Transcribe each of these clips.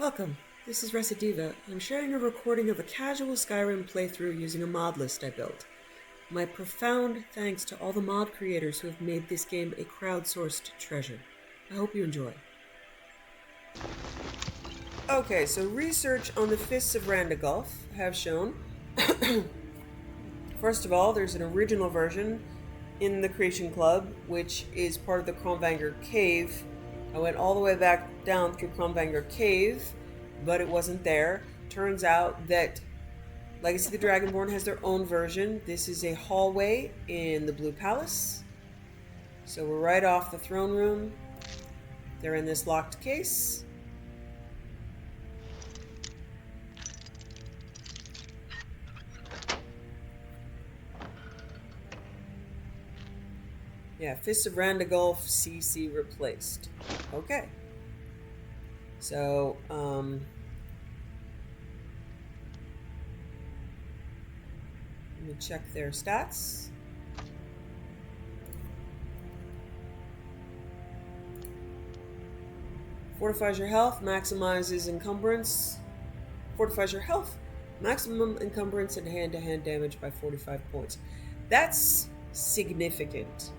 Welcome. This is Recidiva. I'm sharing a recording of a casual Skyrim playthrough using a mod list I built. My profound thanks to all the mod creators who have made this game a crowdsourced treasure. I hope you enjoy. Okay, so research on the Fists of Randagulf have shown, first of all, there's an original version in the Creation Club, which is part of the Cromvanger Cave. I went all the way back down through Cromvanger Cave, but it wasn't there. Turns out that Legacy of the Dragonborn has their own version. This is a hallway in the Blue Palace. So we're right off the throne room. They're in this locked case. Yeah, Fists of Randagulf CC replaced. Okay. So, let me check their stats. Fortifies your health, maximizes encumbrance. Fortifies your health, maximum encumbrance and hand-to-hand damage by 45 points. That's significant.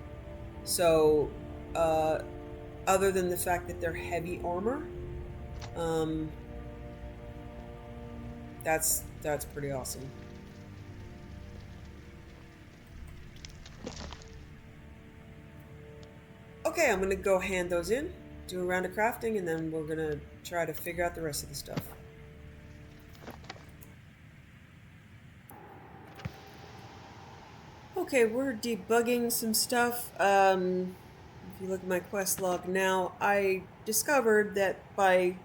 So, other than the fact that they're heavy armor, that's pretty awesome. Okay, I'm gonna go hand those in, do a round of crafting, and then we're gonna try to figure out the rest of the stuff. Okay, we're debugging some stuff. If you look at my quest log now, I discovered that by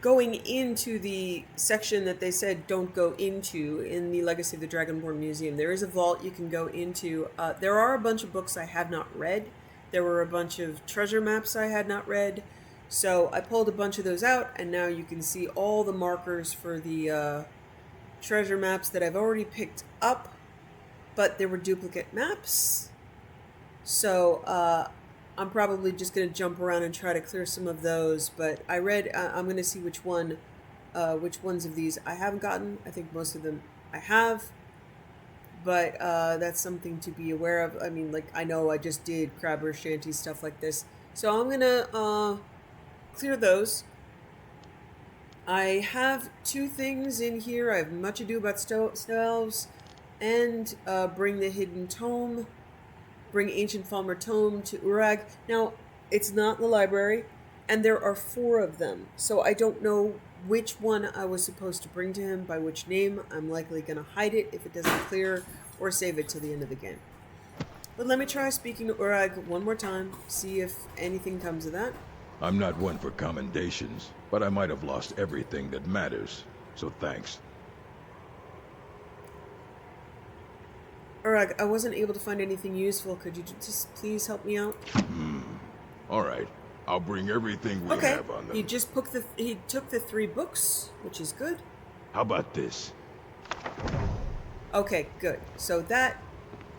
going into the section that they said don't go into in the Legacy of the Dragonborn Museum, there is a vault you can go into. There are a bunch of books I have not read. There were a bunch of treasure maps I had not read. So I pulled a bunch of those out, and now you can see all the markers for the treasure maps that I've already picked up. But there were duplicate maps, so I'm probably just going to jump around and try to clear some of those. But I read, I'm going to see which ones of these I haven't gotten. I think most of them I have, but that's something to be aware of. I mean, like, I know I just did Crabber Shanty, stuff like this, so I'm going to clear those. I have two things in here. I have Much Ado About Snow Elves, and bring the Hidden Tome, bring Ancient Falmer Tome to Urag. Now, it's not in the library, and there are 4 of them, so I don't know which one I was supposed to bring to him, by which name. I'm likely going to hide it if it doesn't clear, or save it to the end of the game. But let me try speaking to Urag one more time, see if anything comes of that. I'm not one for commendations, but I might have lost everything that matters, so thanks. Urag, I wasn't able to find anything useful. Could you just please help me out? Alright, I'll bring everything we have on them. He took the 3 books, which is good. How about this? Okay, good. So that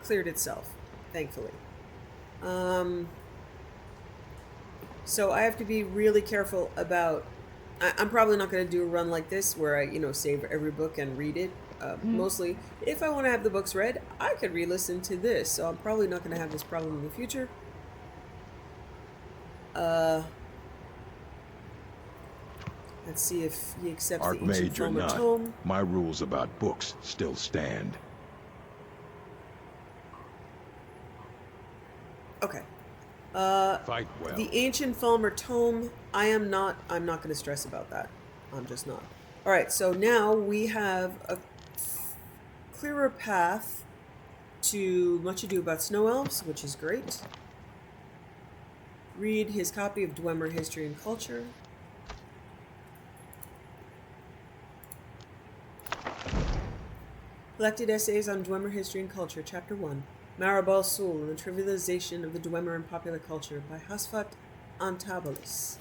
cleared itself, thankfully. So I have to be really careful about... I'm probably not going to do a run like this where I, save every book and read it. Mostly, if I want to have the books read, I could re-listen to this, so I'm probably not going to have this problem in the future. Let's see if he accepts the Ancient Falmer Tome. My rules about books still stand. Okay. Fight well. The Ancient Falmer Tome, I'm not going to stress about that. I'm just not. Alright, so now we have a clearer path to Much Ado About Snow Elves, which is great. Read his copy of Dwemer History and Culture. Collected Essays on Dwemer History and Culture, Chapter 1. Marabal Sul and the Trivialization of the Dwemer in Popular Culture by Hasfat Antabalis.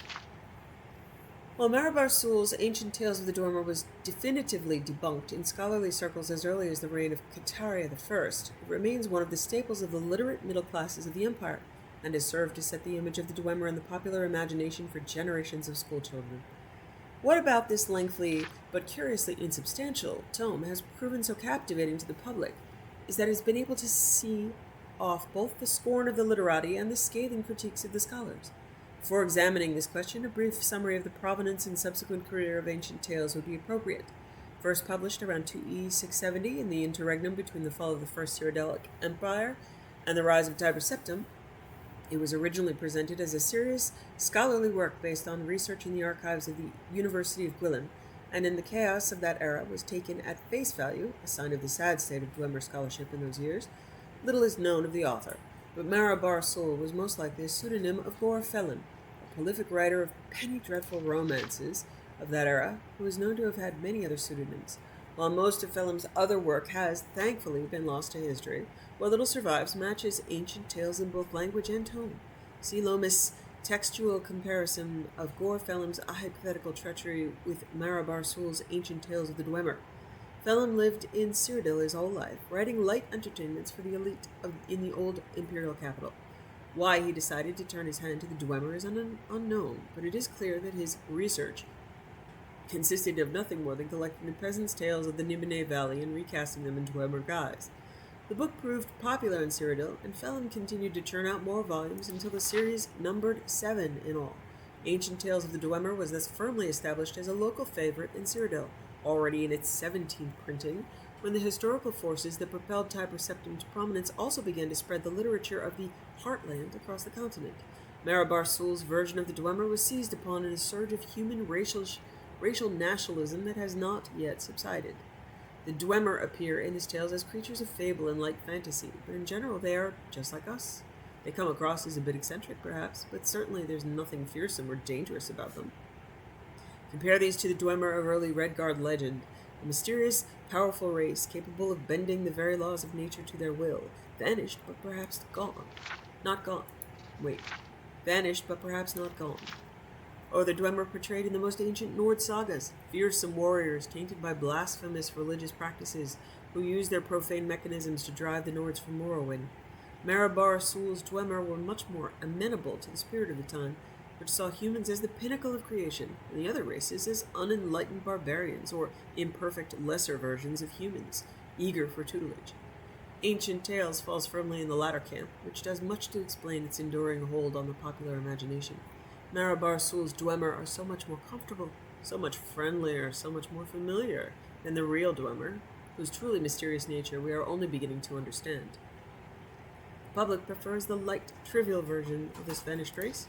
While Marabar Sul's Ancient Tales of the Dwemer was definitively debunked in scholarly circles as early as the reign of Kataria I, it remains one of the staples of the literate middle classes of the Empire, and has served to set the image of the Dwemer in the popular imagination for generations of schoolchildren. What about this lengthy but curiously insubstantial tome has proven so captivating to the public is that it has been able to see off both the scorn of the literati and the scathing critiques of the scholars. Before examining this question, a brief summary of the provenance and subsequent career of ancient tales would be appropriate. First published around 2E 670 in the interregnum between the fall of the First Cyrodiilic Empire and the rise of Tiber Septim, it was originally presented as a serious, scholarly work based on research in the archives of the University of Gwilym, and in the chaos of that era was taken at face value, a sign of the sad state of Dwemer scholarship in those years. Little is known of the author, but Mara Bar Sul was most likely a pseudonym of Guar, a prolific writer of penny-dreadful romances of that era, who is known to have had many other pseudonyms. While most of Phelim's other work has, thankfully, been lost to history, what little survives matches ancient tales in both language and tone. See Lomis' textual comparison of Guar Phelim's hypothetical treachery with Mara Bar Sul's ancient tales of the Dwemer. Phelim lived in Cyrodiil his whole life, writing light entertainments for the elite in the old imperial capital. Why he decided to turn his hand to the Dwemer is unknown, but it is clear that his research consisted of nothing more than collecting the peasants' tales of the Nibene Valley and recasting them in Dwemer guise. The book proved popular in Cyrodiil, and Phelim continued to churn out more volumes until the series numbered 7 in all. Ancient Tales of the Dwemer was thus firmly established as a local favorite in Cyrodiil, already in its 17th printing, when the historical forces that propelled Tiber Septim to prominence also began to spread the literature of the heartland across the continent. Mara Bar Sul's version of the Dwemer was seized upon in a surge of human racial nationalism that has not yet subsided. The Dwemer appear in his tales as creatures of fable and light fantasy, but in general they are just like us. They come across as a bit eccentric, perhaps, but certainly there's nothing fearsome or dangerous about them. Compare these to the Dwemer of early Redguard legend, a mysterious, powerful race capable of bending the very laws of nature to their will, vanished but perhaps gone. Not gone. Wait. Vanished but perhaps not gone. Or the Dwemer portrayed in the most ancient Nord sagas, fearsome warriors tainted by blasphemous religious practices who used their profane mechanisms to drive the Nords from Morrowind. Mara Bar Sul's Dwemer were much more amenable to the spirit of the time, which saw humans as the pinnacle of creation, and the other races as unenlightened barbarians or imperfect lesser versions of humans, eager for tutelage. Ancient Tales falls firmly in the latter camp, which does much to explain its enduring hold on the popular imagination. Mara Bar Sul's Dwemer are so much more comfortable, so much friendlier, so much more familiar than the real Dwemer, whose truly mysterious nature we are only beginning to understand. The public prefers the light, trivial version of this vanished race,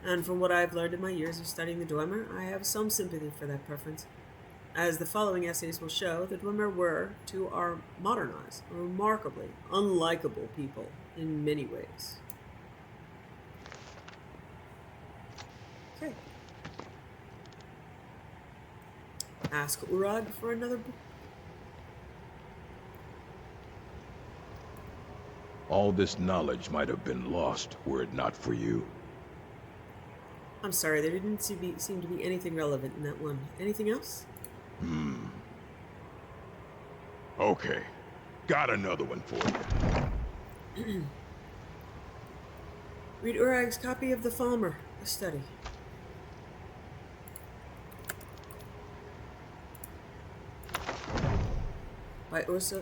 and from what I have learned in my years of studying the Dwemer, I have some sympathy for that preference. As the following essays will show, the Dwemer were, to our modern eyes, a remarkably unlikable people in many ways. Okay. Ask Urag for another book. All this knowledge might have been lost were it not for you. I'm sorry, there didn't seem to be anything relevant in that one. Anything else? Okay. Got another one for you. Read Urag's copy of The Falmer, a study. By Ursa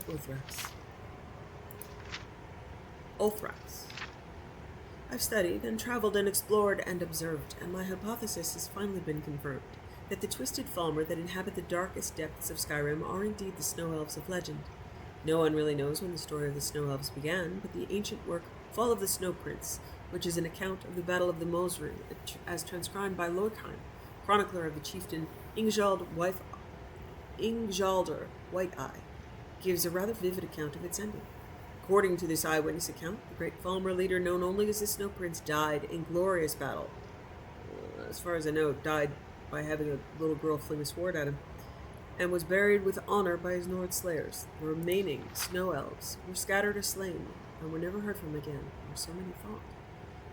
Ulthrax. I've studied and traveled and explored and observed, and my hypothesis has finally been confirmed, that the twisted Falmer that inhabit the darkest depths of Skyrim are indeed the Snow Elves of legend. No one really knows when the story of the Snow Elves began, but the ancient work Fall of the Snow Prince, which is an account of the Battle of the Mosru, as transcribed by Lorkheim, chronicler of the chieftain Ingjaldur White-Eye, gives a rather vivid account of its ending. According to this eyewitness account, the great Falmer leader known only as the Snow Prince died in glorious battle. As far as I know, died by having a little girl fling a sword at him, and was buried with honor by his Nord slayers. The remaining Snow Elves were scattered or slain, and were never heard from again, or so many thought.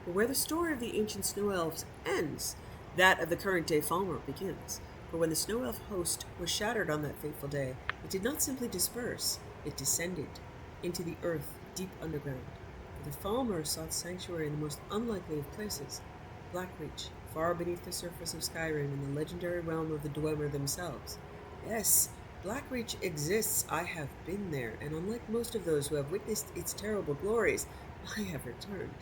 But where the story of the ancient Snow Elves ends, that of the current-day Falmer begins. For when the Snow Elf host was shattered on that fateful day, it did not simply disperse, it descended into the earth deep underground. But the Falmer sought sanctuary in the most unlikely of places, Blackreach, far beneath the surface of Skyrim in the legendary realm of the Dwemer themselves. Yes, Blackreach exists. I have been there, and unlike most of those who have witnessed its terrible glories, I have returned,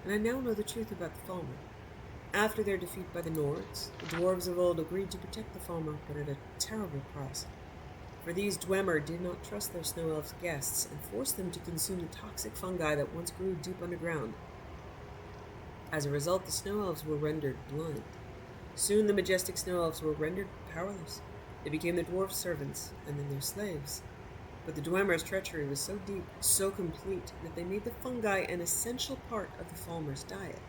and I now know the truth about the Falmer. After their defeat by the Nords, the dwarves of old agreed to protect the Falmer, but at a terrible price. For these Dwemer did not trust their snow elves' guests and forced them to consume the toxic fungi that once grew deep underground. As a result, the snow elves were rendered blind. Soon the majestic snow elves were rendered powerless. They became the dwarves' servants, and then their slaves. But the Dwemer's treachery was so deep, so complete, that they made the fungi an essential part of the Falmer's diet.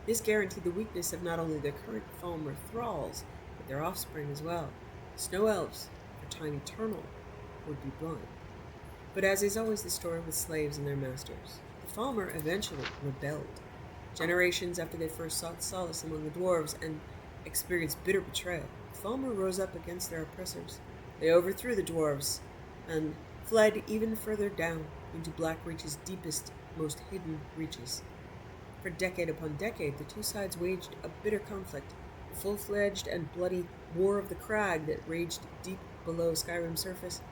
This guaranteed the weakness of not only their current Falmer thralls, but their offspring as well. Snow elves, for time eternal, would be blind. But as is always the story with slaves and their masters, the Falmer eventually rebelled. Generations after they first sought solace among the dwarves and experienced bitter betrayal, the Falmer rose up against their oppressors. They overthrew the dwarves and fled even further down into Blackreach's deepest, most hidden reaches. For decade upon decade, the two sides waged a bitter conflict, a full-fledged and bloody war of the crag that raged deep below Skyrim's surface,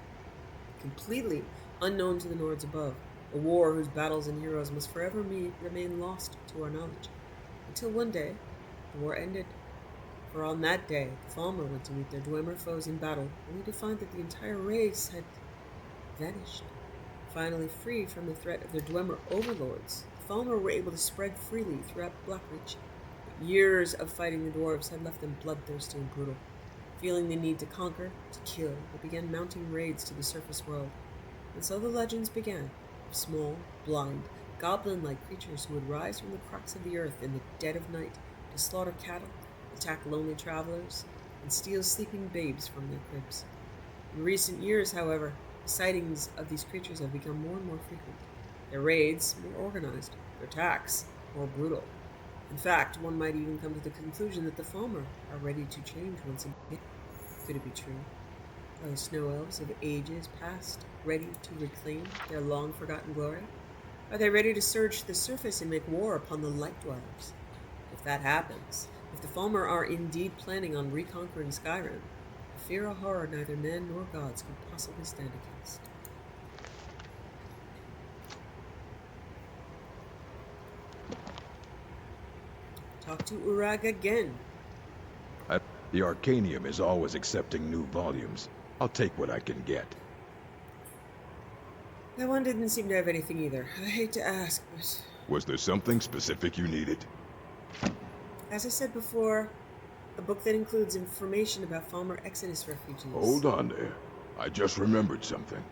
completely unknown to the Nords above, a war whose battles and heroes must forever remain lost to our knowledge. Until one day, the war ended. For on that day, the Falmer went to meet their Dwemer foes in battle, only to find that the entire race had vanished. Finally freed from the threat of their Dwemer overlords, the Falmer were able to spread freely throughout Blackreach. But years of fighting the dwarves had left them bloodthirsty and brutal. Feeling the need to conquer, to kill, they began mounting raids to the surface world. And so the legends began, of small, blind, goblin-like creatures who would rise from the cracks of the earth in the dead of night to slaughter cattle, attack lonely travelers, and steal sleeping babes from their cribs. In recent years, however, sightings of these creatures have become more and more frequent. Their raids more organized, their attacks more brutal. In fact, one might even come to the conclusion that the Falmer are ready to change once again. Could it be true? Are the snow elves of ages past ready to reclaim their long-forgotten glory? Are they ready to surge to the surface and make war upon the light dwellers? If that happens, if the Falmer are indeed planning on reconquering Skyrim, I fear a horror neither men nor gods could possibly stand against. Talk to Urag again. The Arcanium is always accepting new volumes. I'll take what I can get. That one didn't seem to have anything either. I hate to ask, but... Was there something specific you needed? As I said before, a book that includes information about Falmer Exodus refugees. Hold on there. I just remembered something.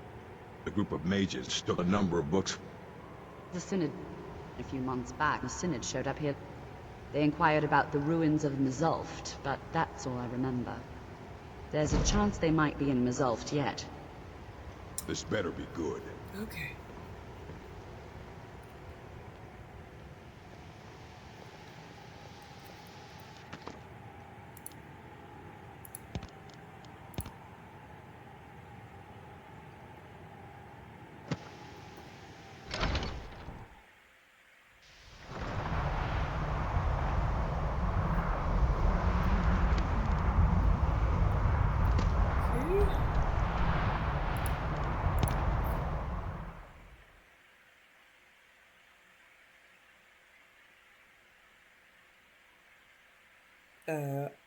The group of mages took a number of books. The Synod. A few months back, the Synod showed up here. They inquired about the ruins of Mizulft, but that's all I remember. There's a chance they might be in Mizulft yet. This better be good. Okay.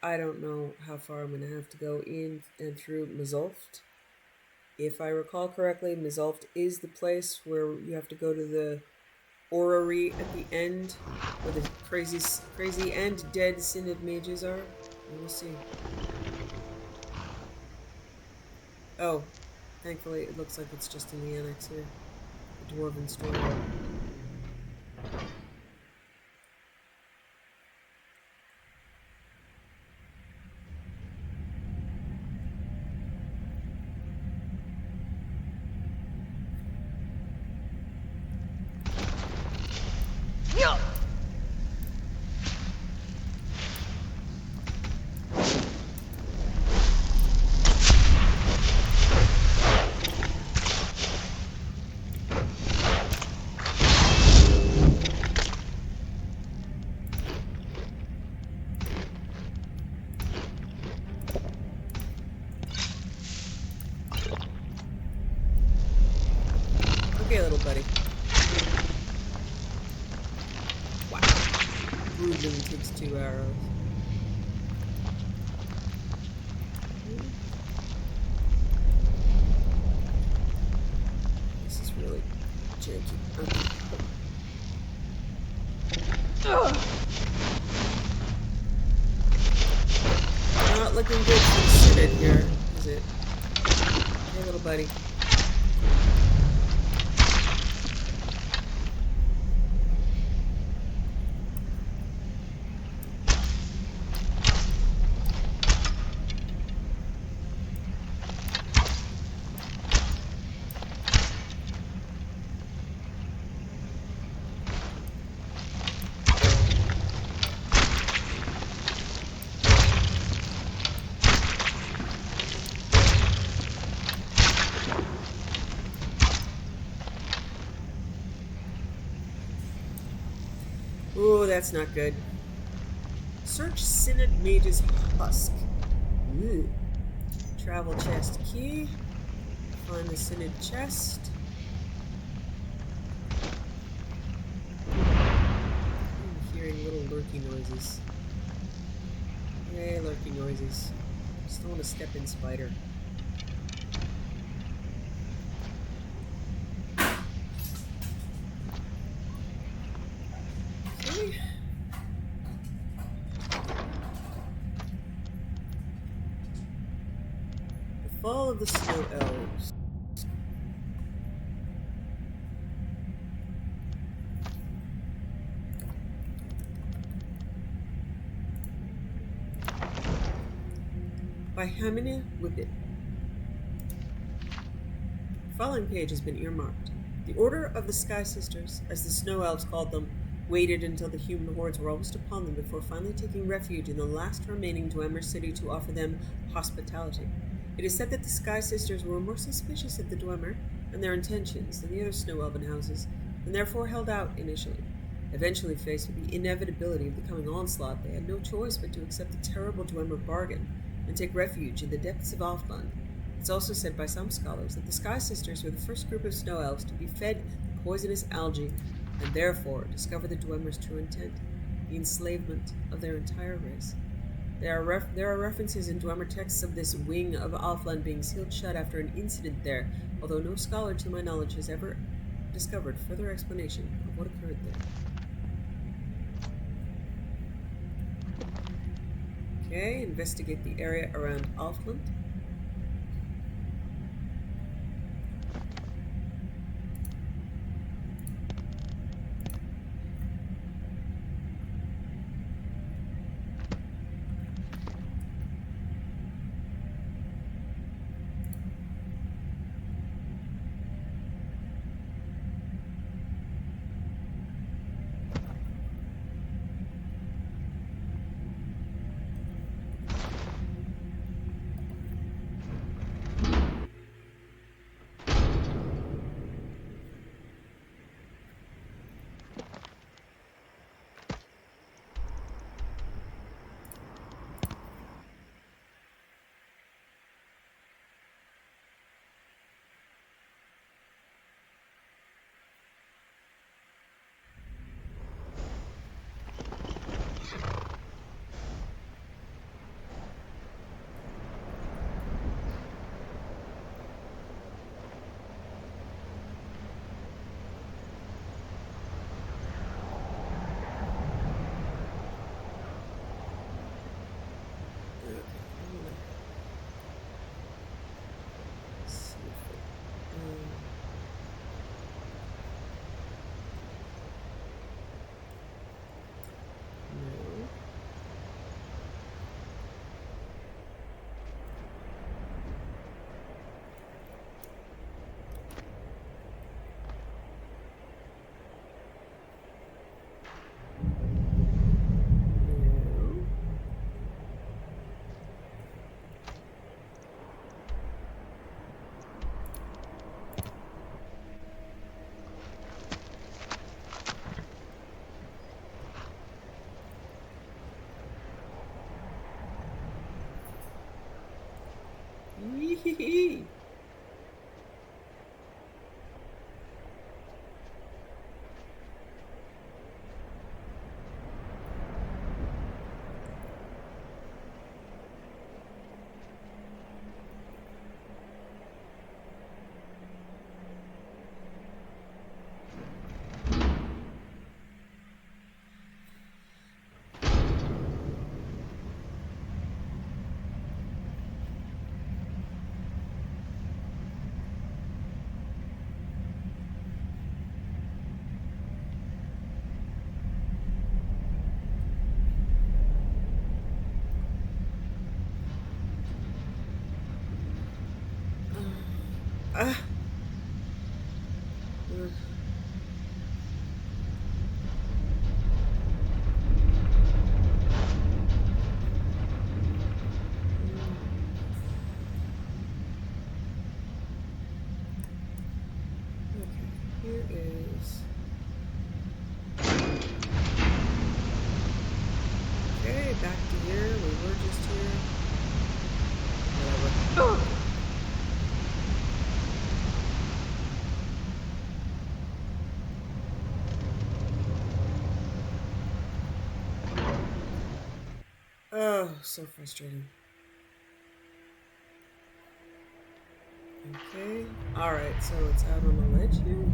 I don't know how far I'm going to have to go in and through Mizulft. If I recall correctly, Mizulft is the place where you have to go to the orrery at the end, where the crazy and dead Synod mages are. We'll see. Oh, thankfully it looks like it's just in the annex here. The Dwarven story. broodling takes 2 arrows. This is really janky. Okay. Not looking good for the Synod here, is it? Hey, little buddy. Ooh, that's not good. Search Synod Mage's Husk. Ooh. Travel chest key. Find the Synod chest. I'm hearing little lurky noises. Hey, lurky noises. Just don't want to step in spider. Okay. The Fall of the Snow Elves. By Hamina Whippet. The following page has been earmarked. The Order of the Sky Sisters, as the Snow Elves called them, waited until the human hordes were almost upon them before finally taking refuge in the last remaining Dwemer city to offer them hospitality. It is said that the Sky Sisters were more suspicious of the Dwemer and their intentions than the other Snow Elven houses, and therefore held out initially. Eventually faced with the inevitability of the coming onslaught, they had no choice but to accept the terrible Dwemer bargain and take refuge in the depths of Alfland. It's also said by some scholars that the Sky Sisters were the first group of Snow Elves to be fed the poisonous algae and therefore discover the Dwemer's true intent, the enslavement of their entire race. There are references in Dwemer texts of this wing of Alfland being sealed shut after an incident there, although no scholar to my knowledge has ever discovered further explanation of what occurred there. Okay, investigate the area around Alfland. Yee-hee-hee. Ah. Mm. Okay, here is... Okay, back to here. We were just here. Whatever. Oh, so frustrating. Okay. Alright, so it's out on the ledge here.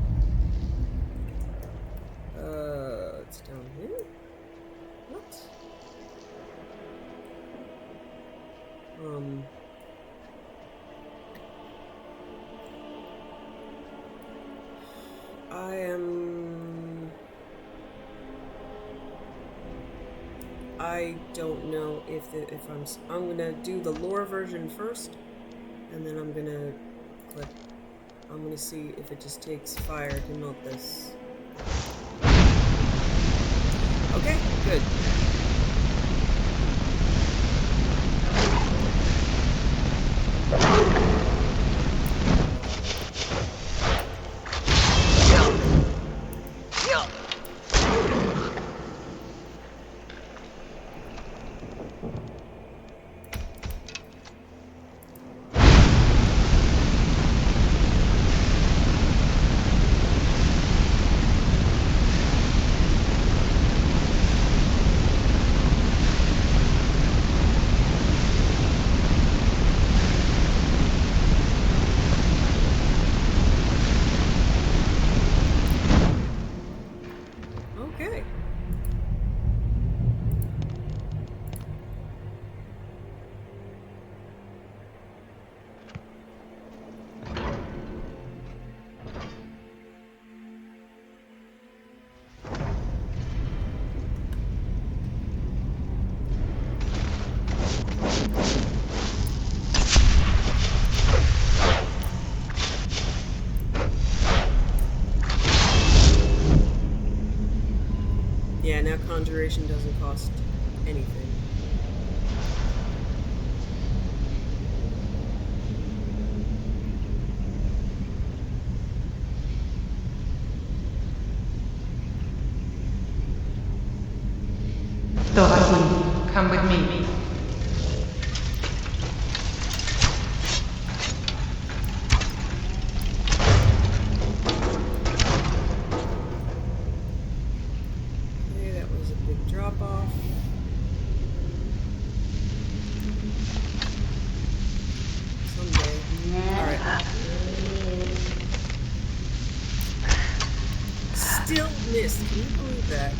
It's down here? What? I don't know if I'm gonna do the lore version first, and then I'm gonna see if it just takes fire to melt this. Okay, good. Okay. Yeah, now conjuration doesn't cost anything. Dorothy, come with me. Okay, that was a big drop off. Someday. Alright. Still missed. Can you believe that?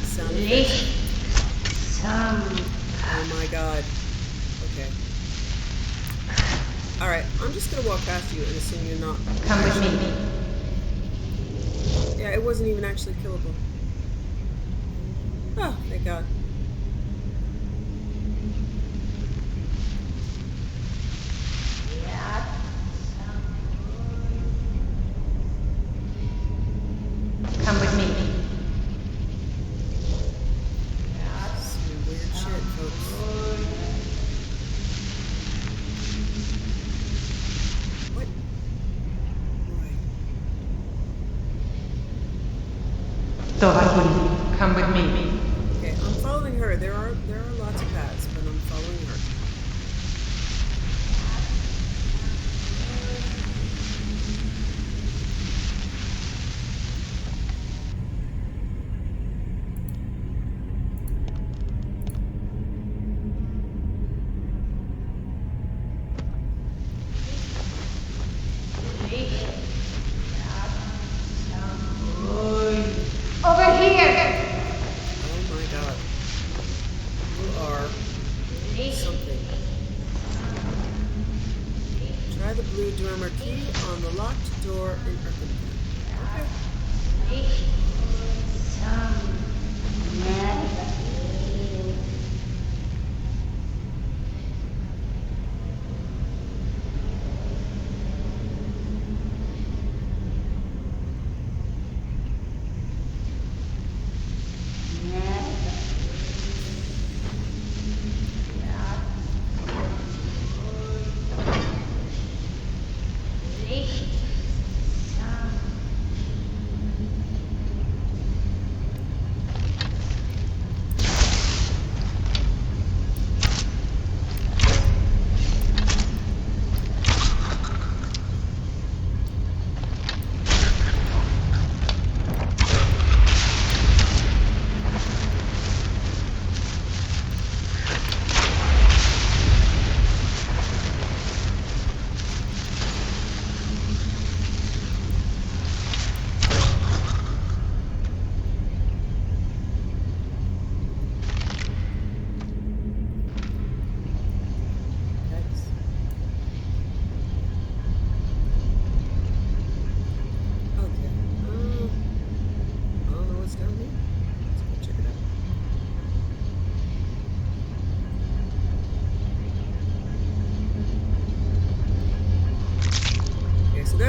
Sound effects. Oh my god. Okay. Alright, I'm just gonna walk past you and assume you're not. Come with me. Yeah, it wasn't even actually killable. Oh, thank god. Come with me. Some weird shit, folks. What? Why? Dorothy, come with me. Okay, I'm following her. There are lots of paths, but I'm following her. Over here! Oh my god. You are something. Try the blue dormer key on the locked door in Arkham. Okay.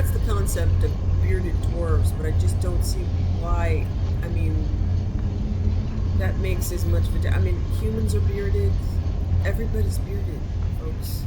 that's the concept of bearded dwarves, but I just don't see why. I mean, that makes as much of a. I mean, humans are bearded. Everybody's bearded, folks.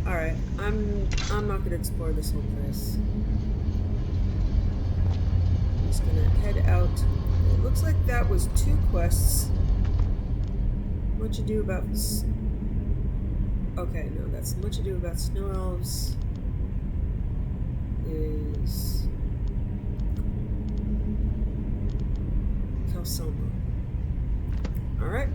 Alright, I'm not gonna explore this whole place. I'm just gonna head out. It looks like that was 2 quests. Much ado about okay, no, that's much ado about snow elves is Calsoma. Alright.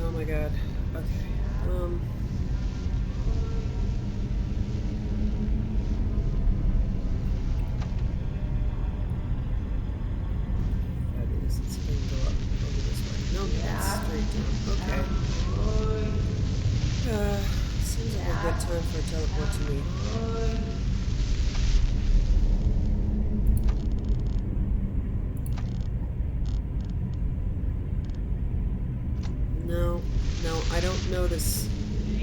Oh my god. Okay. Fabulous. It's going to go up over this way. No, that's straight down. Okay. Seems like a good time for a teleport to me. No, I don't know this.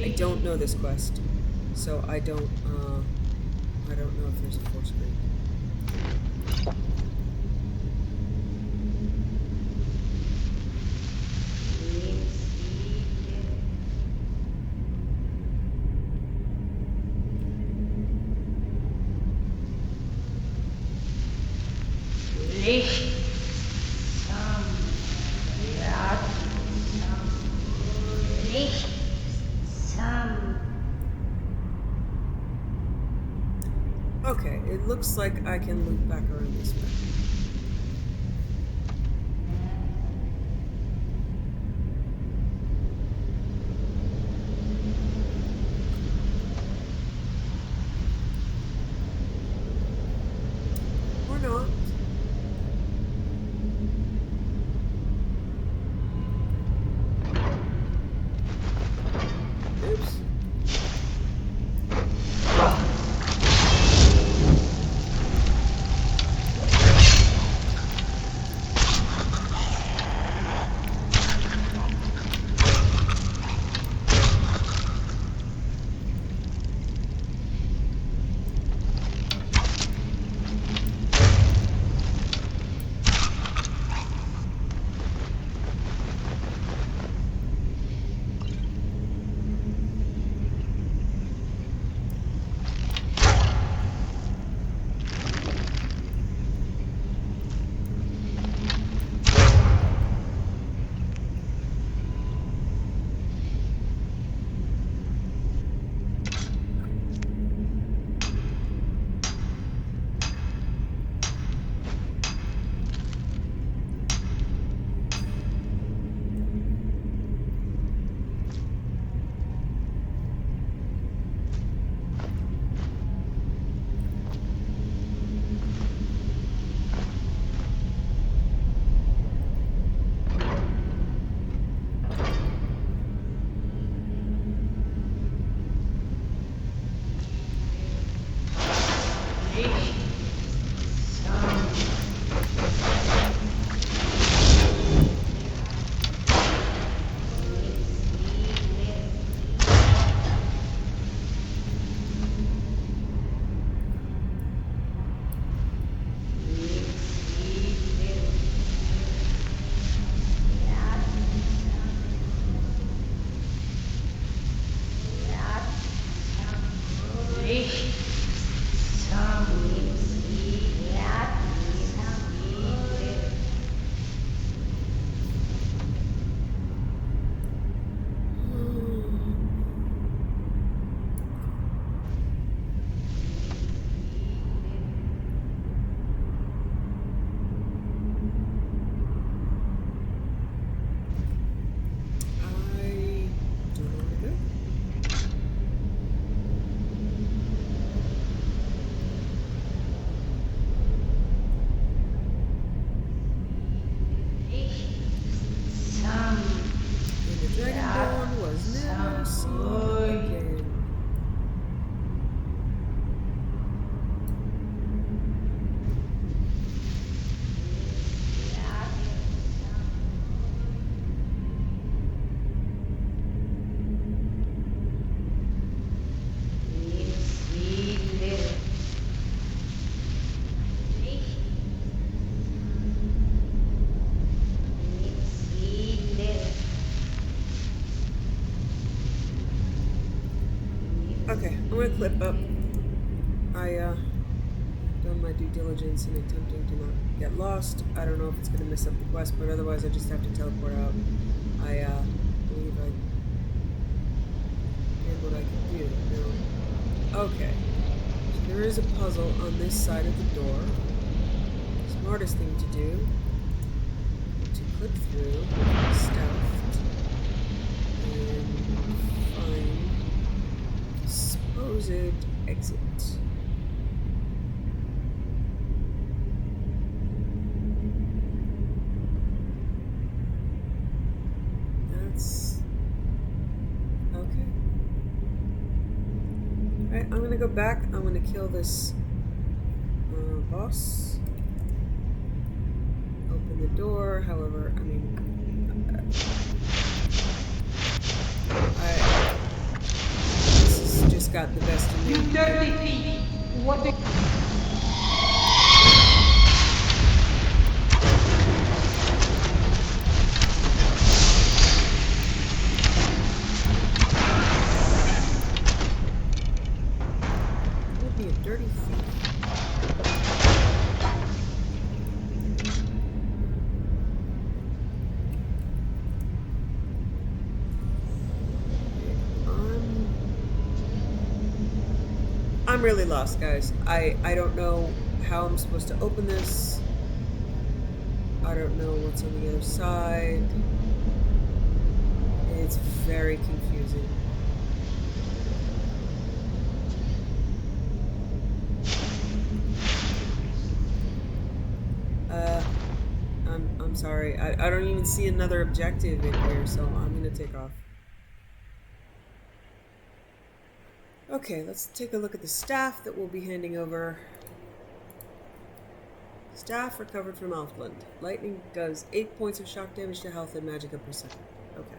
I don't know this quest, so I don't know if there's a full screen. Okay, it looks like I can loop back around this way. Or not. Oops. my clip up. I done my due diligence in attempting to not get lost. I don't know if it's going to mess up the quest, but otherwise I just have to teleport out. I believe I did what I could do. No. Okay. So there is a puzzle on this side of the door. Smartest thing to do is to click through stealth and find the supposed exit. That's okay. Alright, I'm gonna go back. I'm gonna kill this boss. Open the door, however, I mean, this has just got the best of me. You dirty thief! What the... Would be a dirty thief. I'm really lost, guys. I don't know how I'm supposed to open this. I don't know what's on the other side. It's very confusing. I'm sorry. I don't even see another objective in here, so I'm gonna take off. Okay, let's take a look at the staff that we'll be handing over. Staff recovered from Elfland. Lightning does 8 points of shock damage to health and magicka per second. Okay.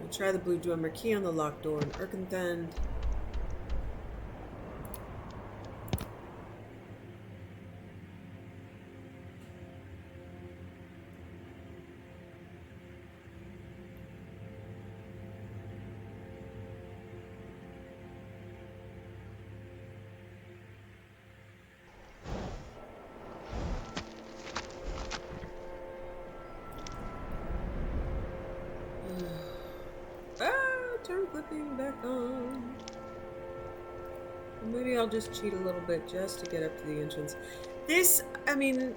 I'll try the blue drummer key on the locked door in Erkenthand. Turn clipping back on. Maybe I'll just cheat a little bit just to get up to the entrance. This, I mean,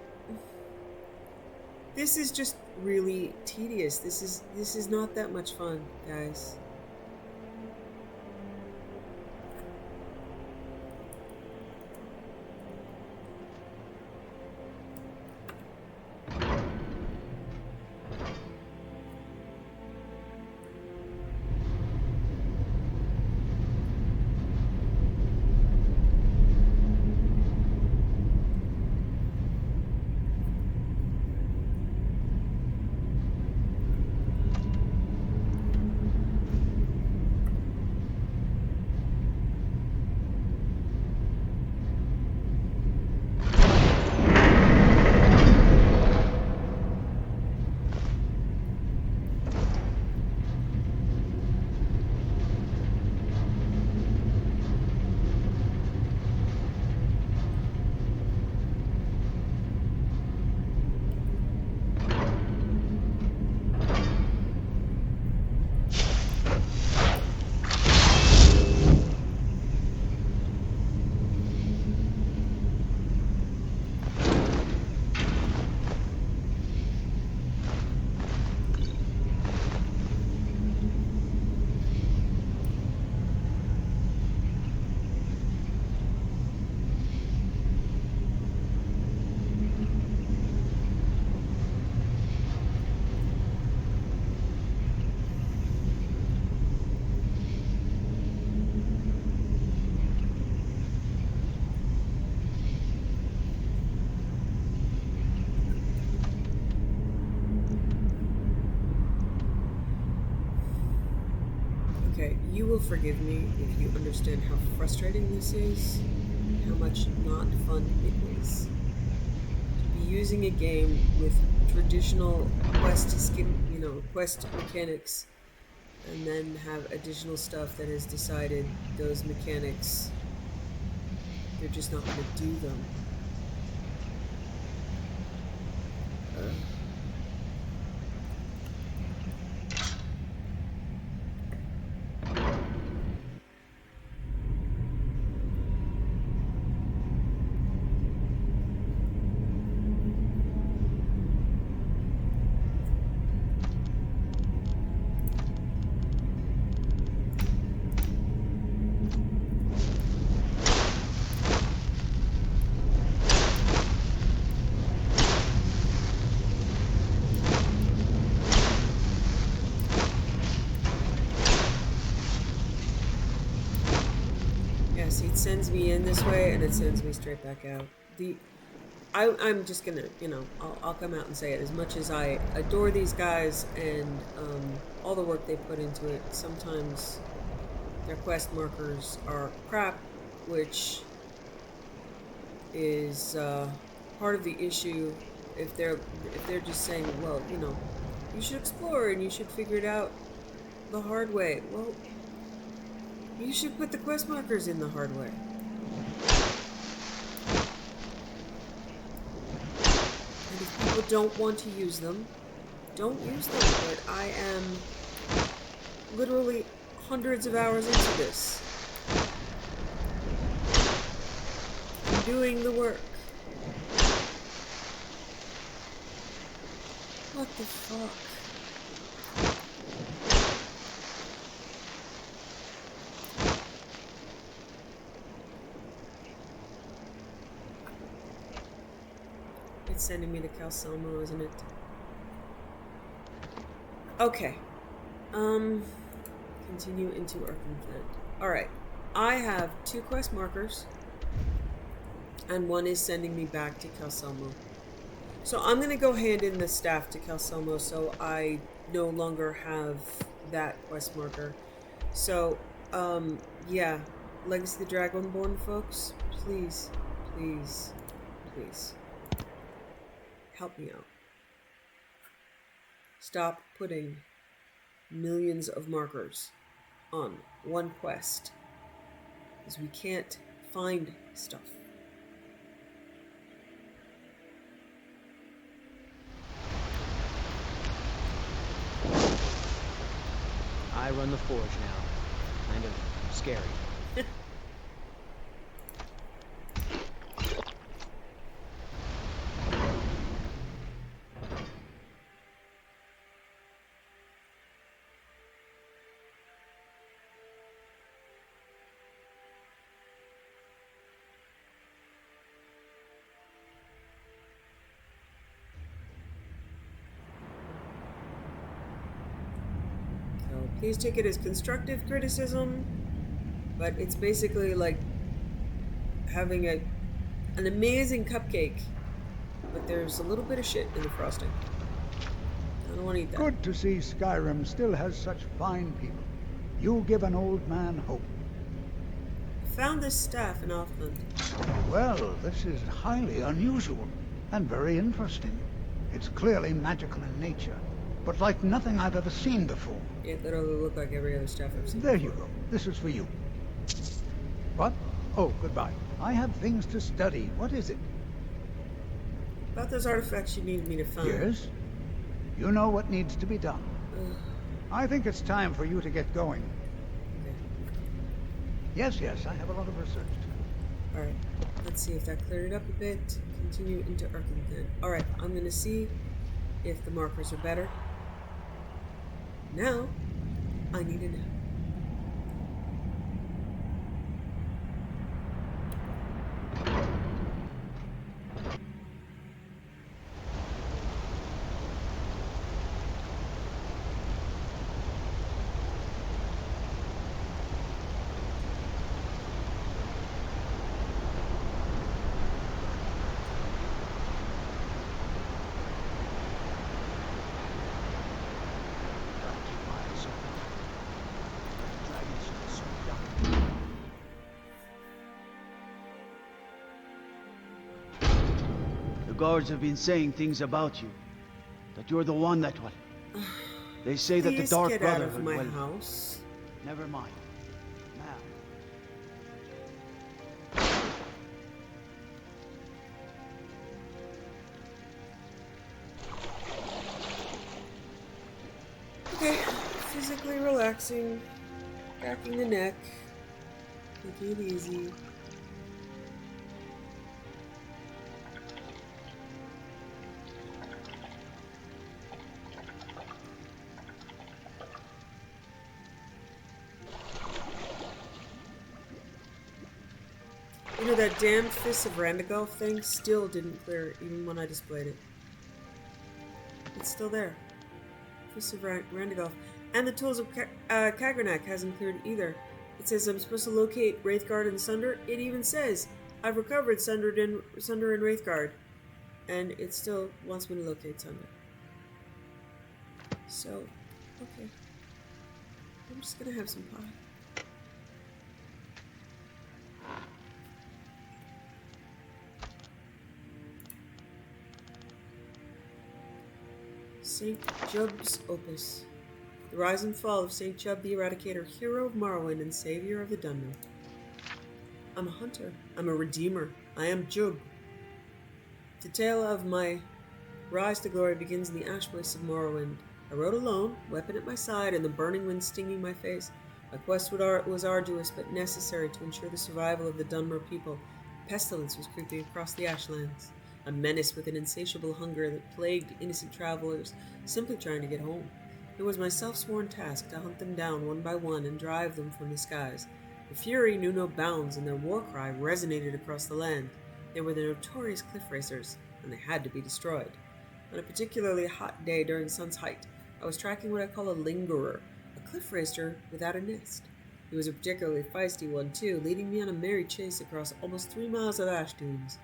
this is just really tedious. This is not that much fun, guys. Okay, you will forgive me if you understand how frustrating this is, how much not fun it is. To be using a game with traditional quest mechanics and then have additional stuff that has decided those mechanics, they're just not going to do them. It sends me in this way and it sends me straight back out. I'm just gonna, I'll come out and say it. As much as I adore these guys and all the work they put into it, sometimes their quest markers are crap, which is part of the issue. If they're just saying, well, you should explore and you should figure it out the hard way. Well, you should put the quest markers in the hard way. And if people don't want to use them, don't use them. But I am literally hundreds of hours into this. I'm doing the work. What the fuck? It's sending me to Calcelmo, isn't it? Okay. Continue into Arkansas. Alright. I have 2 quest markers. And one is sending me back to Calcelmo. So I'm going to go hand in the staff to Calcelmo so I no longer have that quest marker. So, yeah. Legacy of the Dragonborn, folks. Please, please, please. Help me out. Stop putting millions of markers on one quest. Because we can't find stuff. I run the forge now. Kind of scary. Please take it as constructive criticism, but it's basically like having an amazing cupcake, but there's a little bit of shit in the frosting. I don't want to eat that. Good to see Skyrim still has such fine people. You give an old man hope. I found this staff in Offland. Well, this is highly unusual and very interesting. It's clearly magical in nature, but like nothing I've ever seen before. It literally looked like every other staff I've seen. There you go. This is for you. What? Oh, goodbye. I have things to study. What is it? About those artifacts you needed me to find. Yes? You know what needs to be done. I think it's time for you to get going. Okay. Yes, I have a lot of research to do. Alright, let's see if that cleared it up a bit. Continue into Arkansas. Alright, I'm gonna see if the markers are better. Now, I need a nap. The guards have been saying things about you. That you're the one that They say that the Please Dark get out of Brotherhood my will... house. Never mind. Now. Okay, physically relaxing, cracking the neck, taking it easy. You know, that damned Fist of Randigolf thing still didn't clear even when I displayed it. It's still there. Fist of Randigolf. And the Tools of Kagranak hasn't cleared either. It says I'm supposed to locate Wraithguard and Sunder. It even says I've recovered Sunder and Wraithguard. And it still wants me to locate Sunder. So, okay. I'm just gonna have some pie. St. Jub's Opus. The rise and fall of St. Jub the Eradicator, hero of Morrowind and savior of the Dunmer. I'm a hunter. I'm a redeemer. I am Jub. The tale of my rise to glory begins in the ash wastes of Morrowind. I rode alone, weapon at my side, and the burning wind stinging my face. My quest was arduous but necessary to ensure the survival of the Dunmer people. Pestilence was creeping across the ashlands. A menace with an insatiable hunger that plagued innocent travelers simply trying to get home. It was my self-sworn task to hunt them down one by one and drive them from the skies. The fury knew no bounds, and their war cry resonated across the land. They were the notorious cliff racers, and they had to be destroyed. On a particularly hot day during sun's height, I was tracking what I call a lingerer, a cliff racer without a nest. He was a particularly feisty one, too, leading me on a merry chase across almost 3 miles of ash dunes.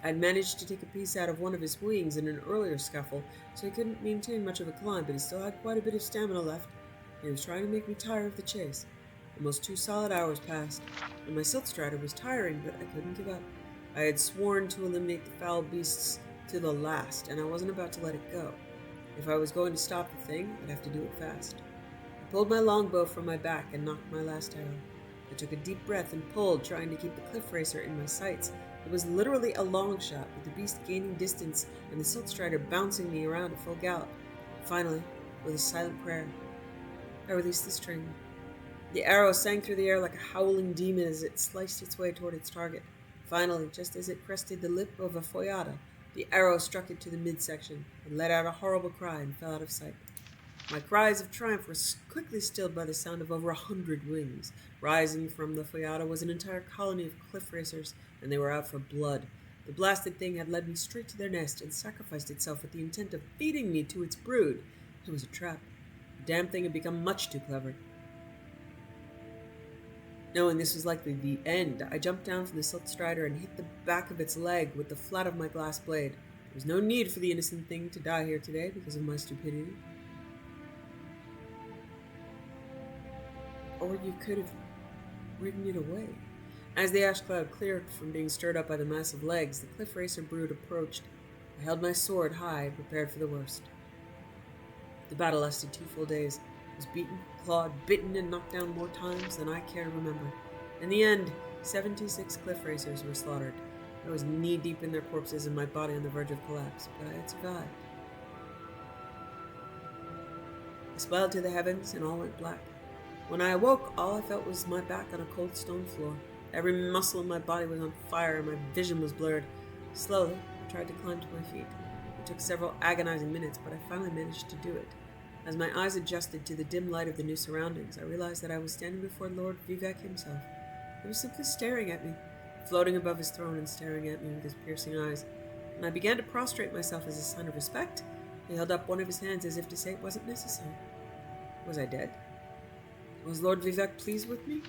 I'd managed to take a piece out of one of his wings in an earlier scuffle, so he couldn't maintain much of a climb, but he still had quite a bit of stamina left, and he was trying to make me tire of the chase. Almost 2 solid hours passed, and my silk strider was tiring, but I couldn't give up. I had sworn to eliminate the foul beasts to the last, and I wasn't about to let it go. If I was going to stop the thing, I'd have to do it fast. I pulled my longbow from my back and knocked my last arrow. I took a deep breath and pulled, trying to keep the cliff racer in my sights. It was literally a long shot, with the beast gaining distance and the silk strider bouncing me around at full gallop. Finally, with a silent prayer, I released the string. The arrow sang through the air like a howling demon as it sliced its way toward its target. Finally, just as it crested the lip of a foyada, the arrow struck it to the midsection and let out a horrible cry and fell out of sight. My cries of triumph were quickly stilled by the sound of over 100 wings. Rising from the foyada was an entire colony of cliff racers, and they were out for blood. The blasted thing had led me straight to their nest and sacrificed itself with the intent of feeding me to its brood. It was a trap. The damn thing had become much too clever. Knowing this was likely the end, I jumped down from the silk strider and hit the back of its leg with the flat of my glass blade. There was no need for the innocent thing to die here today because of my stupidity. Or you could have ridden it away. As the ash cloud cleared from being stirred up by the massive legs, the cliff racer brood approached. I held my sword high, prepared for the worst. The battle lasted 2 full days. I was beaten, clawed, bitten, and knocked down more times than I care to remember. In the end, 76 cliff racers were slaughtered. I was knee-deep in their corpses and my body on the verge of collapse, but I had survived. I smiled to the heavens, and all went black. When I awoke, all I felt was my back on a cold stone floor. Every muscle in my body was on fire, and my vision was blurred. Slowly, I tried to climb to my feet. It took several agonizing minutes, but I finally managed to do it. As my eyes adjusted to the dim light of the new surroundings, I realized that I was standing before Lord Vivek himself. He was simply staring at me, floating above his throne and staring at me with his piercing eyes. When I began to prostrate myself as a sign of respect, he held up one of his hands as if to say it wasn't necessary. Was I dead? Was Lord Vivek pleased with me?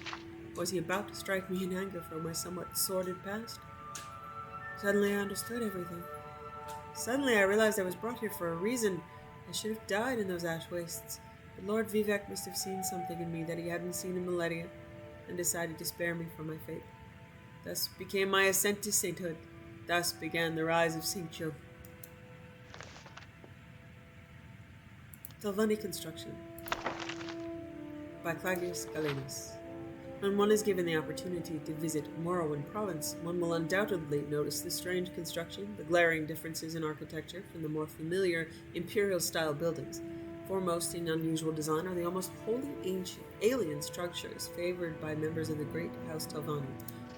Was he about to strike me in anger for my somewhat sordid past? Suddenly I understood everything. Suddenly I realized I was brought here for a reason. I should have died in those ash wastes, but Lord Vivek must have seen something in me that he hadn't seen in millennia, and decided to spare me from my fate. Thus became my ascent to sainthood. Thus began the rise of St. Job. Telvanni Construction by Claudius Galenus. When one is given the opportunity to visit Morrowind Province, one will undoubtedly notice the strange construction, the glaring differences in architecture from the more familiar Imperial-style buildings. Foremost in unusual design are the almost wholly ancient, alien structures favored by members of the great House Telvanni.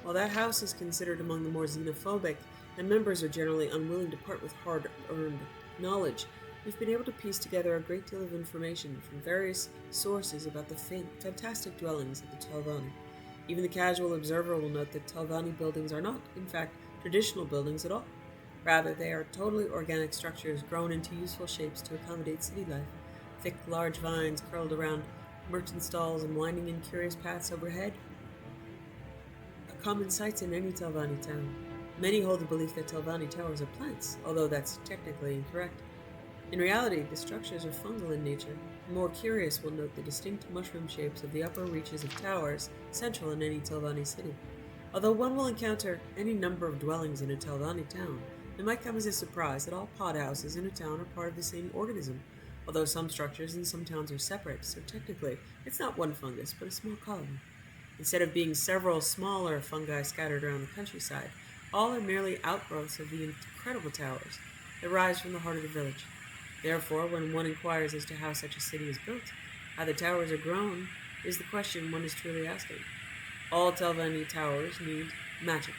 While that house is considered among the more xenophobic, and members are generally unwilling to part with hard-earned knowledge, we've been able to piece together a great deal of information from various sources about the fantastic dwellings of the Telvanni. Even the casual observer will note that Telvanni buildings are not, in fact, traditional buildings at all. Rather, they are totally organic structures grown into useful shapes to accommodate city life. Thick, large vines curled around merchant stalls and winding in curious paths overhead are common sights in any Telvanni town. Many hold the belief that Telvanni towers are plants, although that's technically incorrect. In reality, the structures are fungal in nature. The more curious will note the distinct mushroom shapes of the upper reaches of towers central in any Telvanni city. Although one will encounter any number of dwellings in a Telvanni town, it might come as a surprise that all pod houses in a town are part of the same organism, although some structures in some towns are separate, so technically it's not one fungus, but a small colony. Instead of being several smaller fungi scattered around the countryside, all are merely outgrowths of the incredible towers that rise from the heart of the village. Therefore, when one inquires as to how such a city is built, how the towers are grown, is the question one is truly asking. All Telvanni towers need magic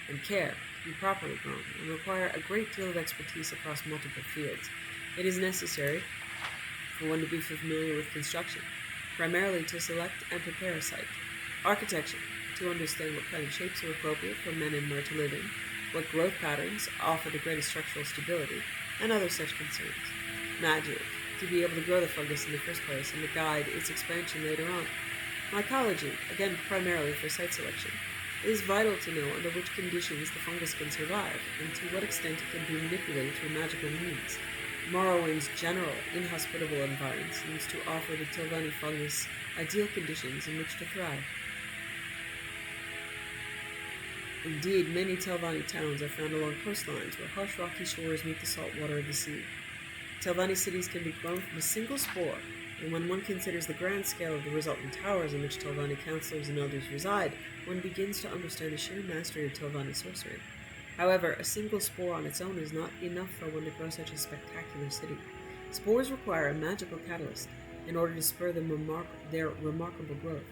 and care to be properly grown and require a great deal of expertise across multiple fields. It is necessary for one to be familiar with construction, primarily to select and prepare a site. Architecture, to understand what kind of shapes are appropriate for men and where to live in, what growth patterns offer the greatest structural stability, and other such concerns. Magic, to be able to grow the fungus in the first place and to guide its expansion later on. Mycology, again primarily for site selection. It is vital to know under which conditions the fungus can survive and to what extent it can be manipulated through magical means. Morrowind's general, inhospitable environment seems to offer the Telvanni fungus ideal conditions in which to thrive. Indeed, many Telvanni towns are found along coastlines where harsh rocky shores meet the salt water of the sea. Telvanni cities can be grown from a single spore, and when one considers the grand scale of the resultant towers in which Telvanni councilors and elders reside, one begins to understand the sheer mastery of Telvanni sorcery. However, a single spore on its own is not enough for one to grow such a spectacular city. Spores require a magical catalyst in order to spur their remarkable growth.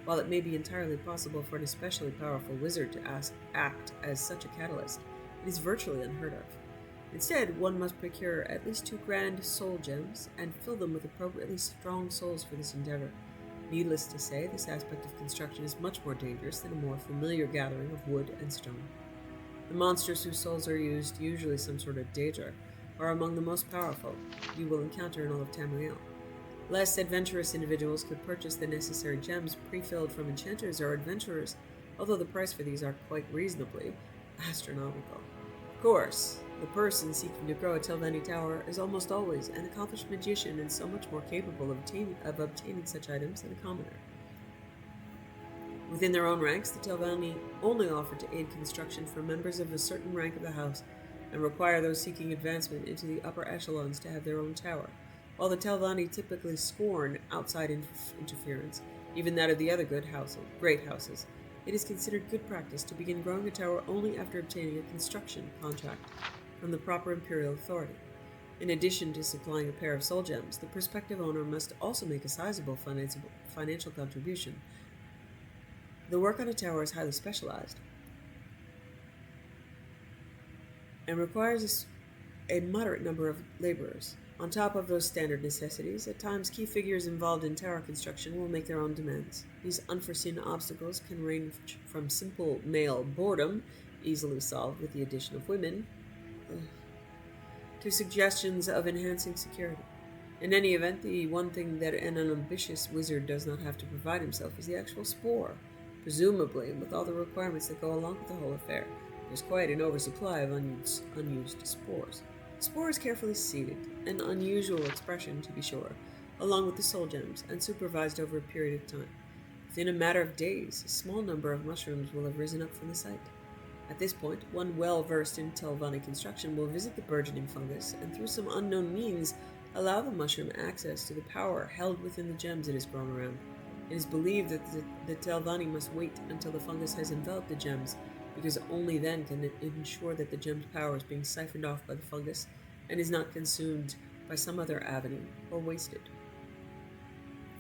While it may be entirely possible for an especially powerful wizard to act as such a catalyst, it is virtually unheard of. Instead, one must procure at least 2 grand soul gems and fill them with appropriately strong souls for this endeavor. Needless to say, this aspect of construction is much more dangerous than a more familiar gathering of wood and stone. The monsters whose souls are used, usually some sort of Daedra, are among the most powerful you will encounter in all of Tamriel. Less adventurous individuals could purchase the necessary gems pre-filled from enchanters or adventurers, although the price for these are quite reasonably astronomical. Of course, the person seeking to grow a Telvanni tower is almost always an accomplished magician and so much more capable of obtaining such items than a commoner. Within their own ranks, the Telvanni only offer to aid construction for members of a certain rank of the house, and require those seeking advancement into the upper echelons to have their own tower. While the Telvanni typically scorn outside interference, even that of the other great houses, it is considered good practice to begin growing a tower only after obtaining a construction contract from the proper imperial authority. In addition to supplying a pair of soul gems, the prospective owner must also make a sizable financial contribution. The work on a tower is highly specialized and requires a moderate number of laborers. On top of those standard necessities, at times key figures involved in tower construction will make their own demands. These unforeseen obstacles can range from simple male boredom, easily solved with the addition of women, to suggestions of enhancing security. In any event, the one thing that an ambitious wizard does not have to provide himself is the actual spore. Presumably, with all the requirements that go along with the whole affair, there's quite an oversupply of unused spores. Spore is carefully seeded, an unusual expression to be sure, along with the soul gems, and supervised over a period of time. Within a matter of days, a small number of mushrooms will have risen up from the site. At this point, one well-versed in Telvanni construction will visit the burgeoning fungus, and through some unknown means, allow the mushroom access to the power held within the gems it has grown around. It is believed that the Telvanni must wait until the fungus has enveloped the gems, because only then can it ensure that the gem's power is being siphoned off by the fungus and is not consumed by some other avenue or wasted.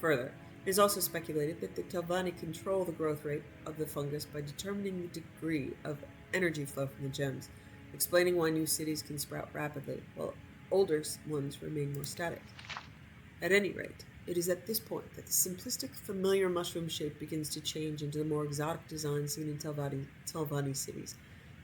Further, it is also speculated that the Telvanni control the growth rate of the fungus by determining the degree of energy flow from the gems, explaining why new cities can sprout rapidly, while older ones remain more static. At any rate, it is at this point that the simplistic, familiar mushroom shape begins to change into the more exotic design seen in Telvanni cities.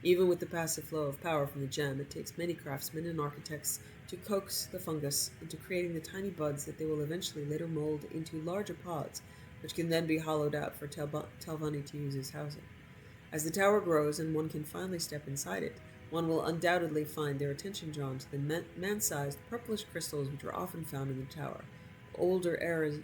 Even with the passive flow of power from the gem, it takes many craftsmen and architects to coax the fungus into creating the tiny buds that they will eventually later mold into larger pods, which can then be hollowed out for Telvanni to use as housing. As the tower grows and one can finally step inside it, one will undoubtedly find their attention drawn to the man-sized purplish crystals which are often found in the tower, older areas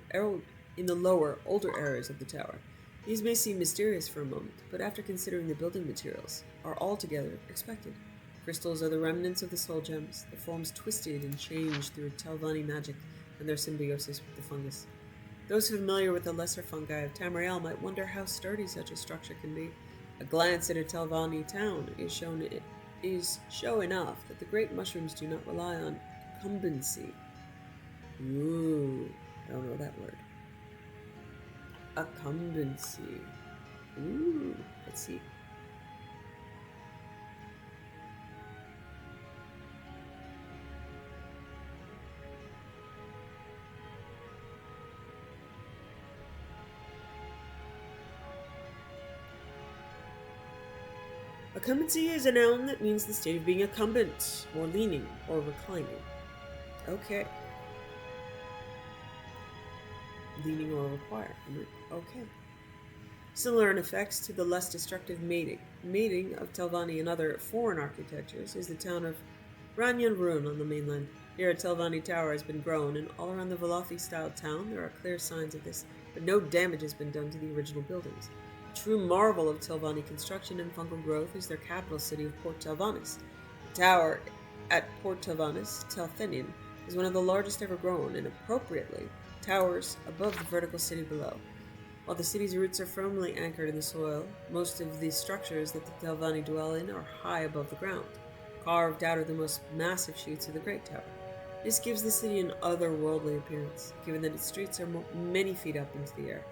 of the tower. These may seem mysterious for a moment, but after considering the building materials, are altogether expected. Crystals are the remnants of the soul gems, the forms twisted and changed through Telvanni magic and their symbiosis with the fungus. Those familiar with the lesser fungi of Tamriel might wonder how sturdy such a structure can be. A glance at a Telvanni town is show enough that the great mushrooms do not rely on incumbency. Ooh, I don't know that word. Accumbency. Ooh, let's see. Accumbency is a noun that means the state of being incumbent, or leaning, or reclining. Okay. Leaning or require. Okay. Similar in effects to the less destructive mating of Telvanni and other foreign architectures is the town of Ranyan Run on the mainland. Here a Telvanni tower has been grown, and all around the Velothi-style town there are clear signs of this, but no damage has been done to the original buildings. A true marvel of Telvanni construction and fungal growth is their capital city of Port Telvannis. The tower at Port Telvannis, Telthenin, is one of the largest ever grown, and appropriately towers above the vertical city below. While the city's roots are firmly anchored in the soil, most of the structures that the Telvanni dwell in are high above the ground, carved out of the most massive shoots of the Great Tower. This gives the city an otherworldly appearance, given that its streets are many feet up into the air.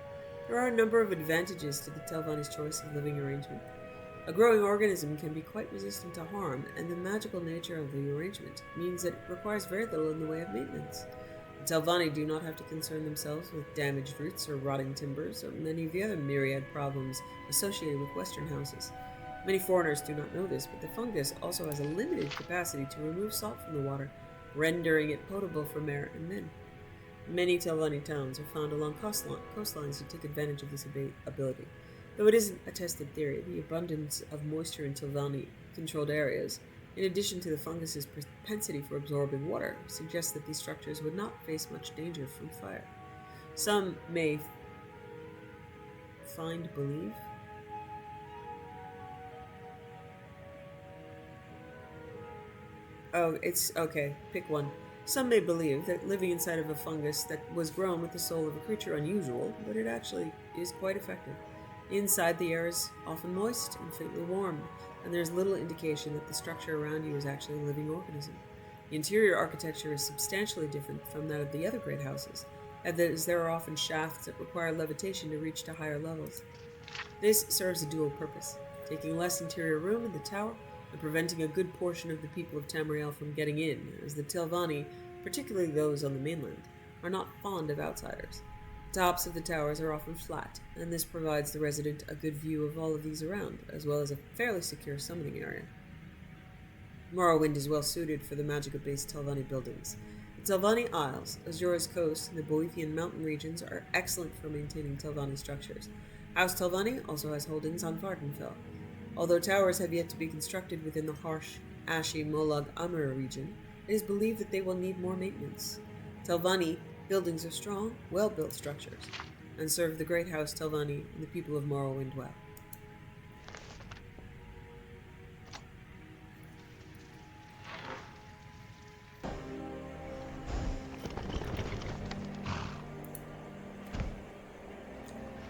There are a number of advantages to the Telvanni's choice of living arrangement. A growing organism can be quite resistant to harm, and the magical nature of the arrangement means that it requires very little in the way of maintenance. The Telvanni do not have to concern themselves with damaged roots or rotting timbers or many of the other myriad problems associated with Western houses. Many foreigners do not know this, but the fungus also has a limited capacity to remove salt from the water, rendering it potable for mare and men. Many Telvanni towns are found along coastlines to take advantage of this ability. Though it isn't a tested theory, the abundance of moisture in Telvanni-controlled areas, in addition to the fungus's propensity for absorbing water, suggests that these structures would not face much danger from fire. Some may believe. Oh, it's okay. Pick one. Some may believe that living inside of a fungus that was grown with the soul of a creature unusual, but it actually is quite effective. Inside, the air is often moist and faintly warm, and there's little indication that the structure around you is actually a living organism. The interior architecture is substantially different from that of the other great houses, as there are often shafts that require levitation to reach to higher levels. This serves a dual purpose, taking less interior room in the tower and preventing a good portion of the people of Tamriel from getting in, as the Telvanni, particularly those on the mainland, are not fond of outsiders. The tops of the towers are often flat, and this provides the resident a good view of all of these around, as well as a fairly secure summoning area. Morrowind is well suited for the magical-based Telvanni buildings. The Telvanni Isles, Azura's coast, and the Boethian mountain regions are excellent for maintaining Telvanni structures. House Telvanni also has holdings on Vardenfell. Although towers have yet to be constructed within the harsh, ashy Molag Amur region, it is believed that they will need more maintenance. Telvanni buildings are strong, well-built structures, and serve the great house Telvanni and the people of Morrowind well.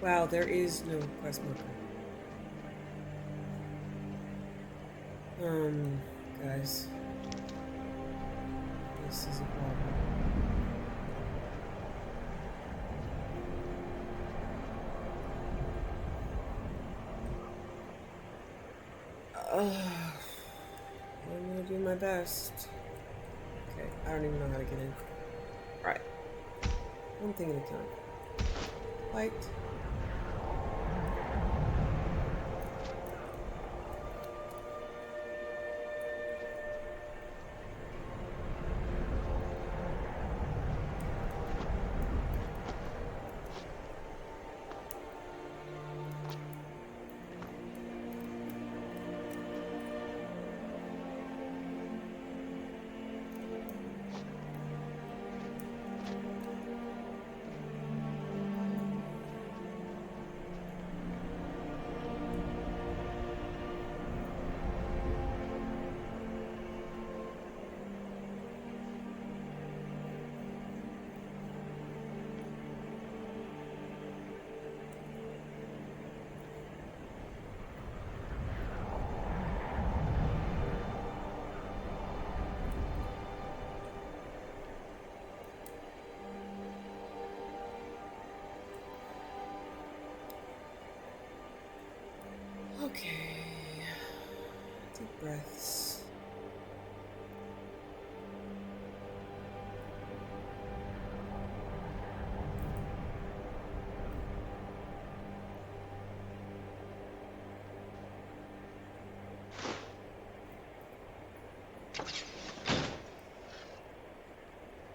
Wow, there is no quest marker. Guys. This is a problem. I'm gonna do my best. Okay, I don't even know how to get in. Alright. One thing at a time. Light. Okay. Deep breaths.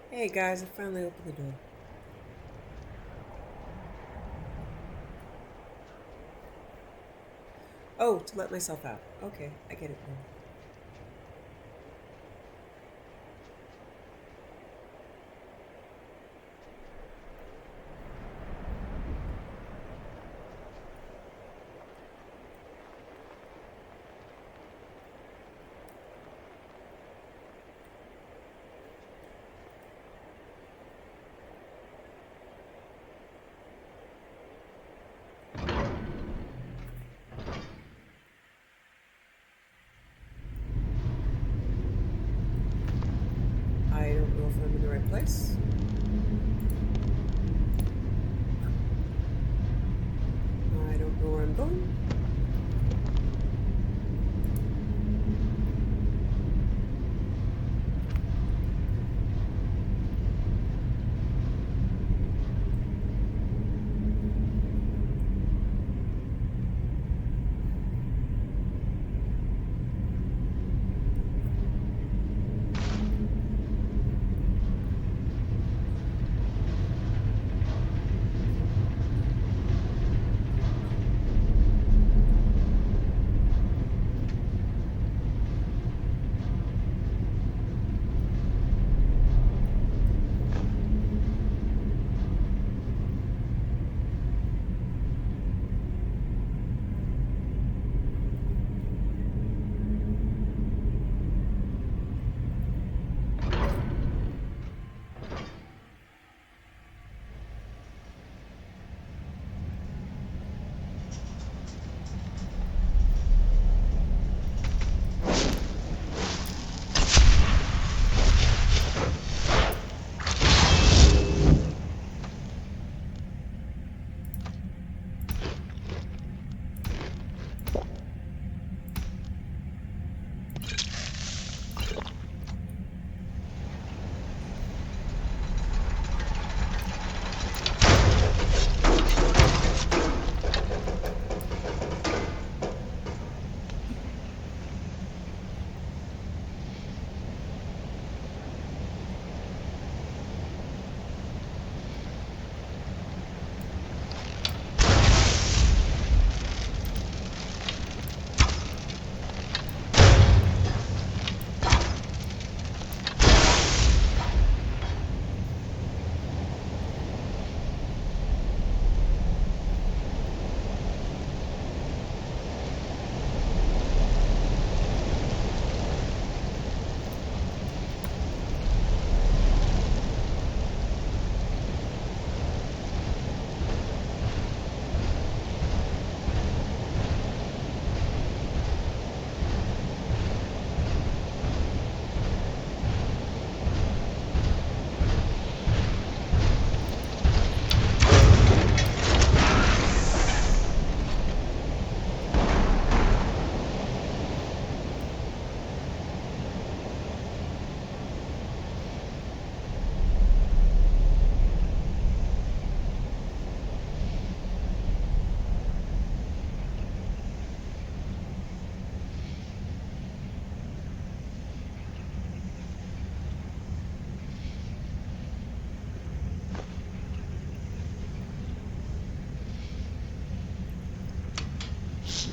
Hey guys, I finally opened the door. Oh, to let myself out. Okay, I get it now. I don't know if I'm in the right place. I don't know where I'm going.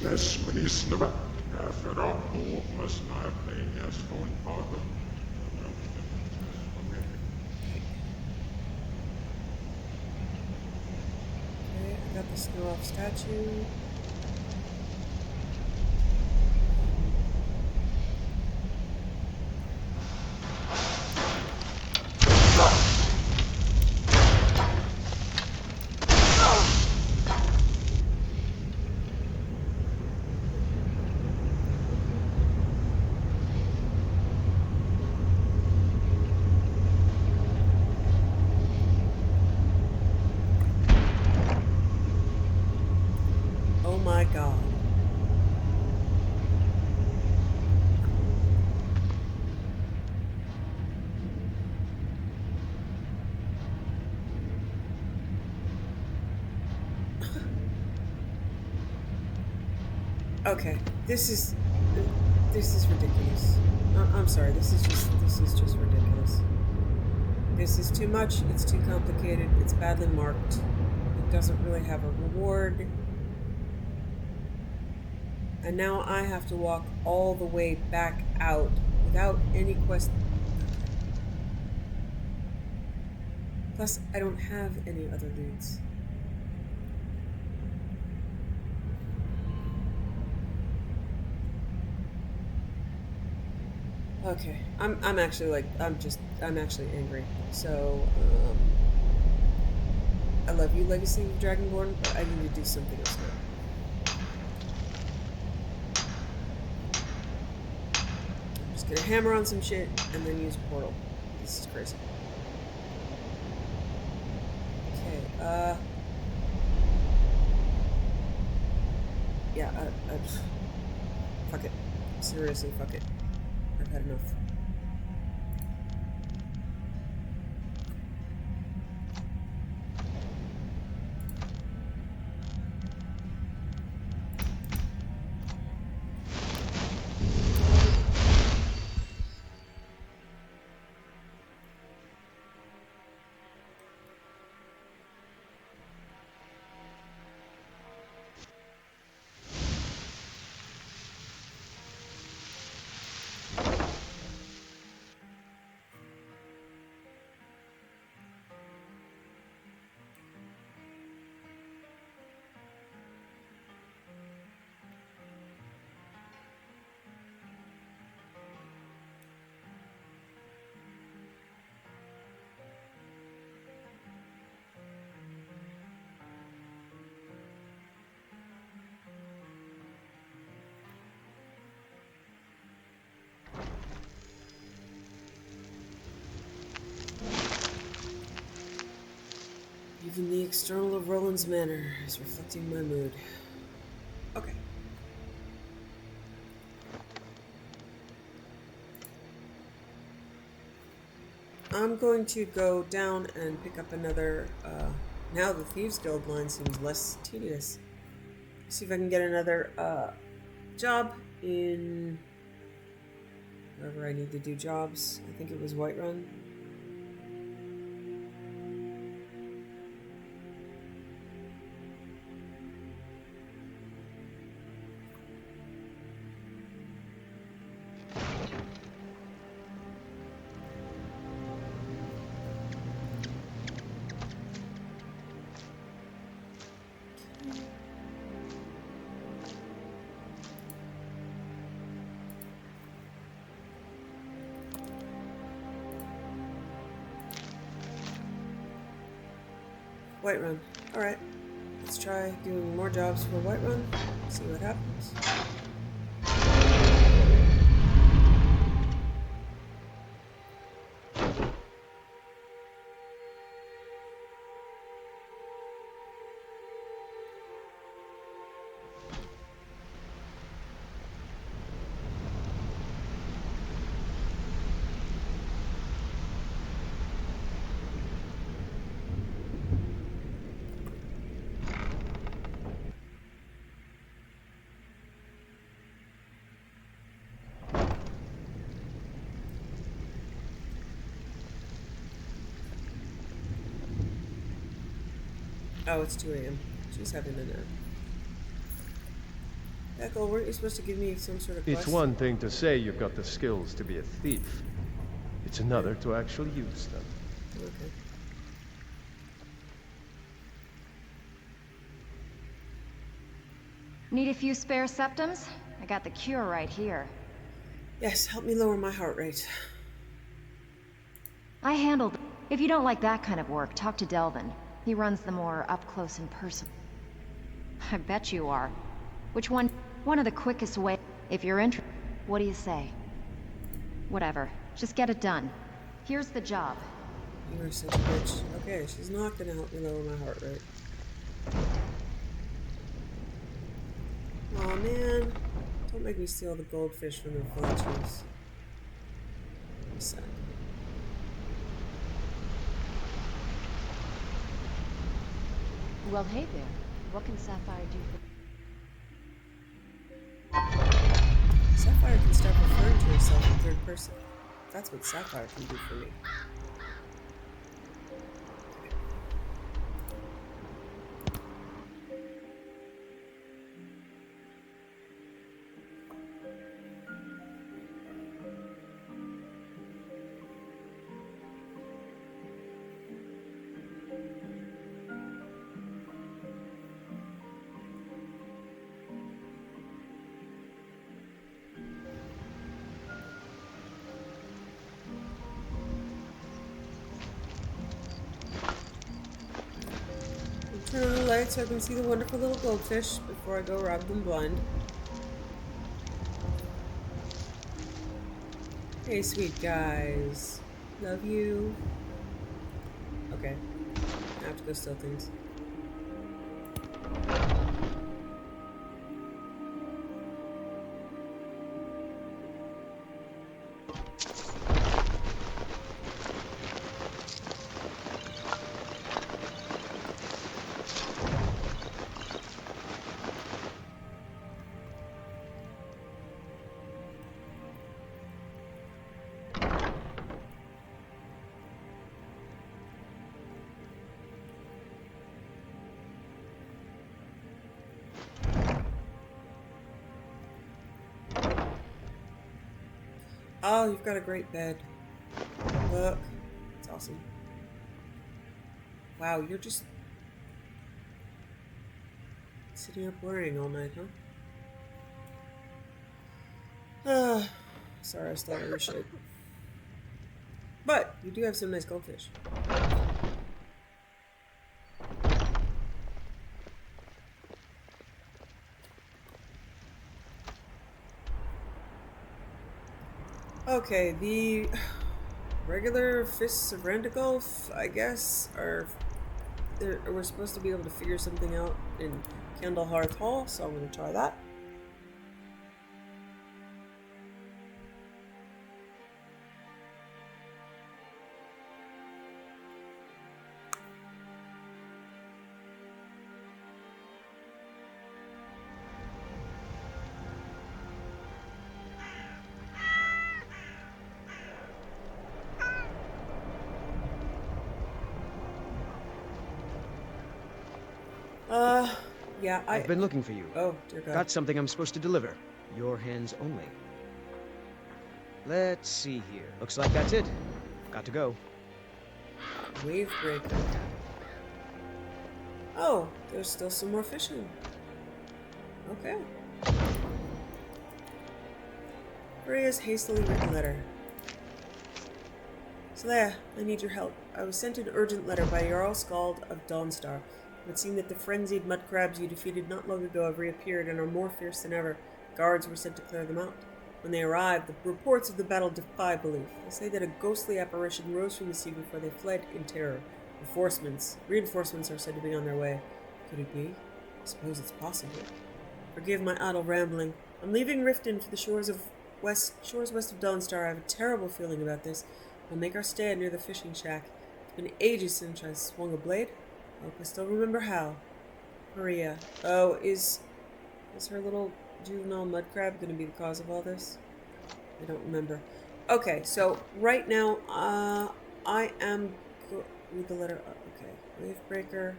Besmenislava, Afera, was not as phone father. Okay, I got the snow off statue. Oh my god. Okay, this is ridiculous. I'm sorry. This is just ridiculous. This is too much. It's too complicated. It's badly marked. It doesn't really have a reward. And now I have to walk all the way back out without any quest. Plus, I don't have any other leads. Okay, I'm actually angry. So, I love you, Legacy of Dragonborn, but I need to do something else now. I'm just gonna hammer on some shit and then use a portal. This is crazy. Okay, yeah, fuck it. Seriously, fuck it. I've had enough. Even the external of Roland's manner is reflecting my mood. Okay. I'm going to go down and pick up another, now the Thieves Guild line seems less tedious. See if I can get another, job in wherever I need to do jobs. I think it was Whiterun. Whiterun. Alright. Let's try doing more jobs for Whiterun. See what happens. Oh, it's 2 a.m. She's having a nap. Echo, weren't you supposed to give me some sort of quest? It's one thing to say you've got the skills to be a thief. It's another to actually use them. Okay. Need a few spare septums? I got the cure right here. Yes, help me lower my heart rate. I handled. If you don't like that kind of work, talk to Delvin. He runs the more up close and personal. I bet you are. Which one? One of the quickest way. If you're interested. What do you say? Whatever. Just get it done. Here's the job. You are such a bitch. Okay, she's not gonna help me lower my heart rate. Aw, man. Don't make me steal the goldfish from the vultures. I'm sad. Well, hey there. What can Sapphire do for... Sapphire can start referring to herself in third person. That's what Sapphire can do for me. Turn on the light so I can see the wonderful little goldfish before I go rob them blind. Hey, sweet guys. Love you. Okay. I have to go steal things. Oh, you've got a great bed. Look. It's awesome. Wow, you're just sitting up worrying all night, huh? Sorry, I stole your shit. But you do have some nice goldfish. Okay, the regular fists of Randagulf, I guess, we're supposed to be able to figure something out in Candlehearth Hall, so I'm going to try that. Yeah, I've been looking for you. Oh, dear God. Got something I'm supposed to deliver. Your hands only. Let's see here. Looks like that's it. Got to go. Wave breaker. Oh, there's still some more fishing. Okay. Maria's hastily written letter. Slayah, I need your help. I was sent an urgent letter by Jarl Skald of Dawnstar. It would seem that the frenzied mud crabs you defeated not long ago have reappeared and are more fierce than ever. Guards were sent to clear them out. When they arrived, the reports of the battle defy belief. They say that a ghostly apparition rose from the sea before they fled in terror. Reinforcements are said to be on their way. Could it be? I suppose it's possible. Forgive my idle rambling. I'm leaving Riften for the shores west of Dawnstar. I have a terrible feeling about this. We'll make our stand near the fishing shack. It's been ages since I swung a blade. I hope I still remember how. Maria. Oh, is her little juvenile mud crab going to be the cause of all this? I don't remember. Okay, so right now, I am... Read the letter... Okay, wave breaker.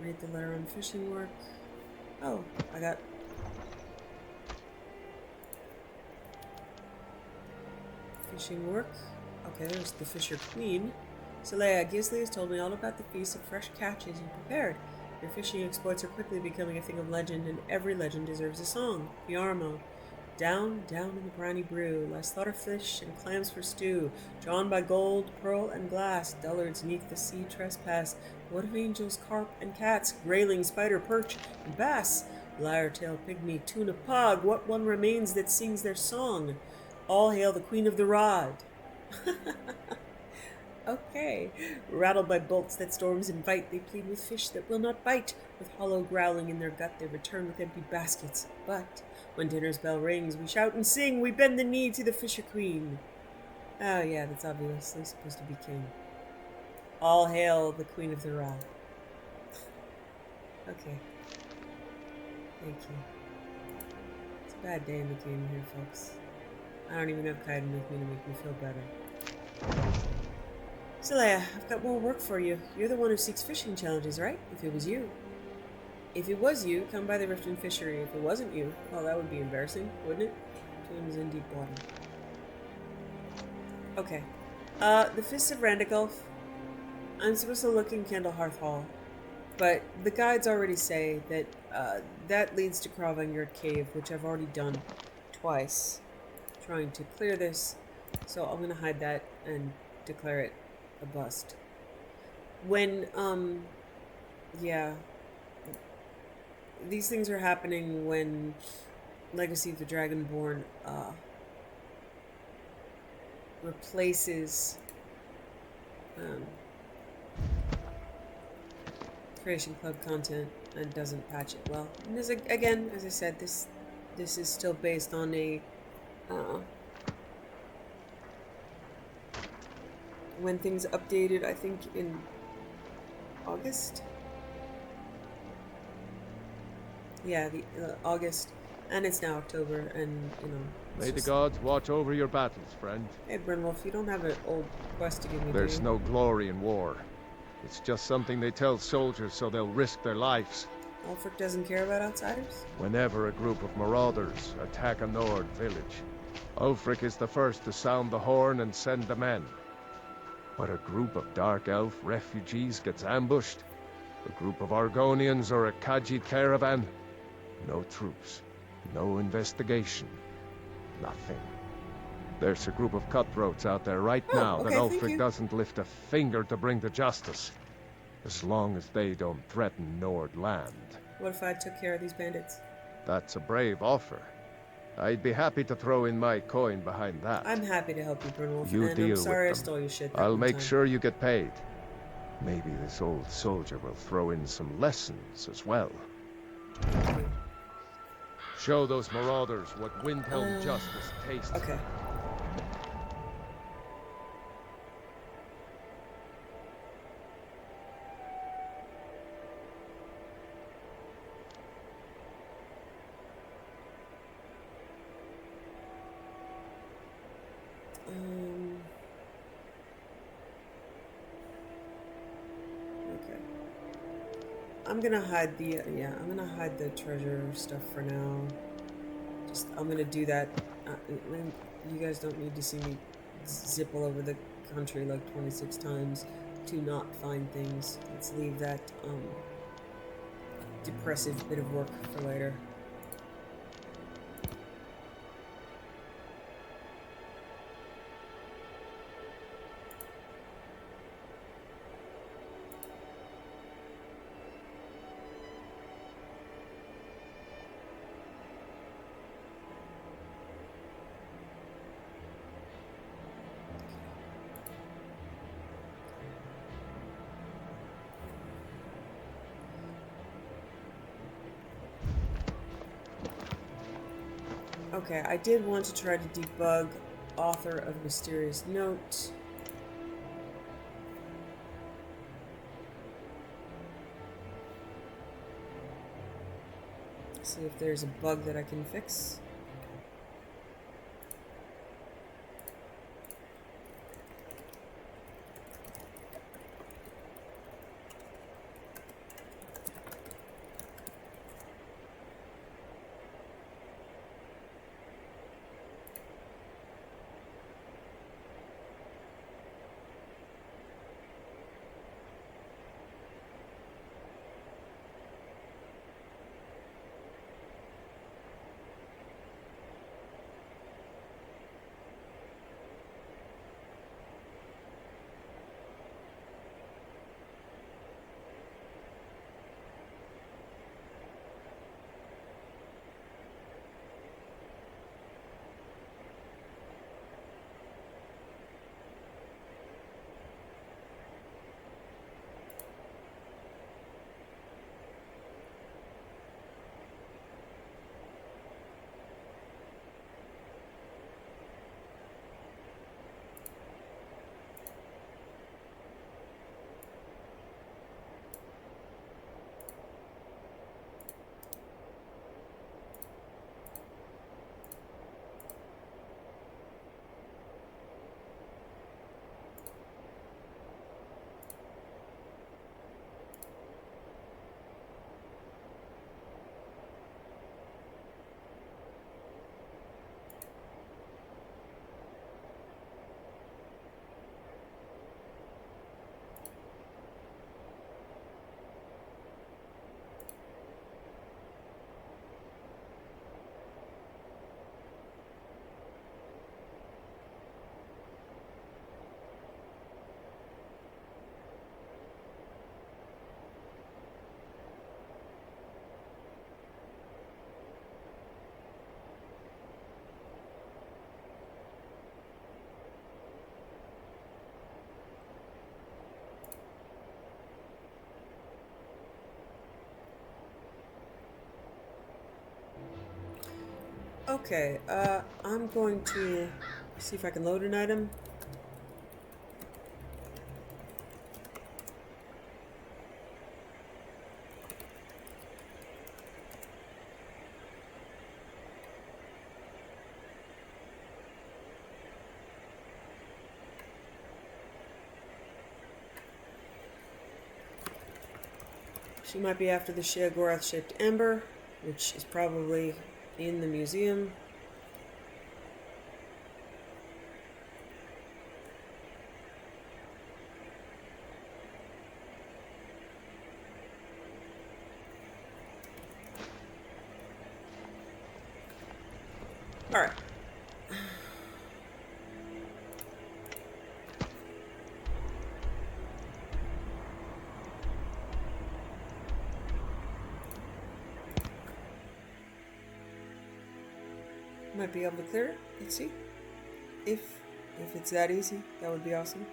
Read the letter on fishing work. Oh, I got fishing work. Okay, there's the Fisher Queen. Saleya, Gisli has told me all about the feast of fresh catches you prepared. Your fishing exploits are quickly becoming a thing of legend, and every legend deserves a song. Yarmo. Down, down in the briny brew, lies slaughter fish and clams for stew, drawn by gold, pearl, and glass, dullards neath the sea trespass. What of angels, carp, and cats, grayling, spider, perch, and bass? Lyre-tail, pygmy, tuna, pug, what one remains that sings their song? All hail the queen of the rod. Okay. Rattled by bolts that storms invite, they plead with fish that will not bite. With hollow growling in their gut, they return with empty baskets. But when dinner's bell rings, we shout and sing, we bend the knee to the Fisher Queen. Oh yeah, that's obviously supposed to be king. All hail the queen of the rod. Okay. Thank you. It's a bad day in the game here, folks. I don't even have Kaidan with me to make me feel better. Saleya, I've got more work for you. You're the one who seeks fishing challenges, right? If it was you. If it was you, come by the Riften Fishery. If it wasn't you, well, that would be embarrassing, wouldn't it? Tombs in deep water. Okay. The Fists of Randagulf. I'm supposed to look in Candlehearth Hall. But the guides already say that that leads to Kravangard Cave, which I've already done twice. Trying to clear this. So I'm going to hide that and declare it a bust. When, yeah. These things are happening when Legacy of the Dragonborn, replaces, Creation Club content and doesn't patch it well. And this, again, as I said, this is still based on a, when things updated, I think in August? Yeah, the August, and it's now October, and, you know... May the gods watch over your battles, friend. Hey, Brynwolf, you don't have an old quest to give me, There's no glory in war. It's just something they tell soldiers so they'll risk their lives. Ulfric doesn't care about outsiders? Whenever a group of marauders attack a Nord village, Ulfric is the first to sound the horn and send the men. But a group of Dark Elf refugees gets ambushed, a group of Argonians or a Khajiit caravan, no troops, no investigation, nothing. There's a group of cutthroats out there right now that Ulfric doesn't lift a finger to bring to justice, as long as they don't threaten Nord land. What if I took care of these bandits? That's a brave offer. I'd be happy to throw in my coin behind that. I'm happy to help you, Brynwolf, You and deal I'm sorry I with them. stole your shit. I'll make sure you get paid. Maybe this old soldier will throw in some lessons as well. Show those marauders what Windhelm justice tastes. Okay. Okay. I'm gonna hide the, yeah, I'm gonna hide the treasure stuff for now. Just, I'm gonna do that. You guys don't need to see me zip all over the country like 26 times to not find things. Let's leave that, depressive bit of work for later. Okay, I did want to try to debug author of mysterious note. See if there's a bug that I can fix. Okay, I'm going to see if I can load an item. She might be after the Sheogorath-shaped ember, which is probably in the museum. Alright. Might be able to clear it. Let's see. If it's that easy, that would be awesome.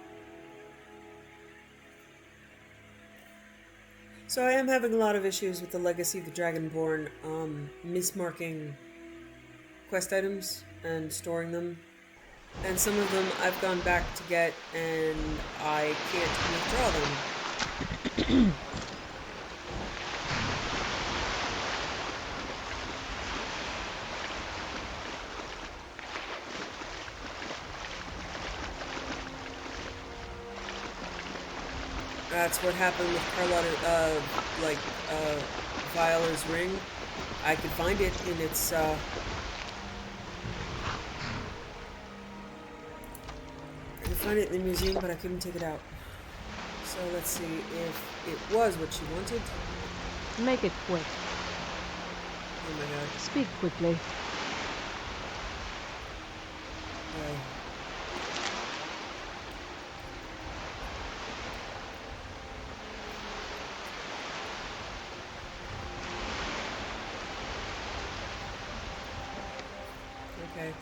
So I am having a lot of issues with the Legacy of the Dragonborn mismarking quest items and storing them. And some of them I've gone back to get and I can't withdraw them. That's what happened with Carlotta, Viola's ring. I could find it in its, I could find it in the museum, but I couldn't take it out. So let's see if it was what she wanted. Make it quick. Oh my god. Speak quickly. Okay.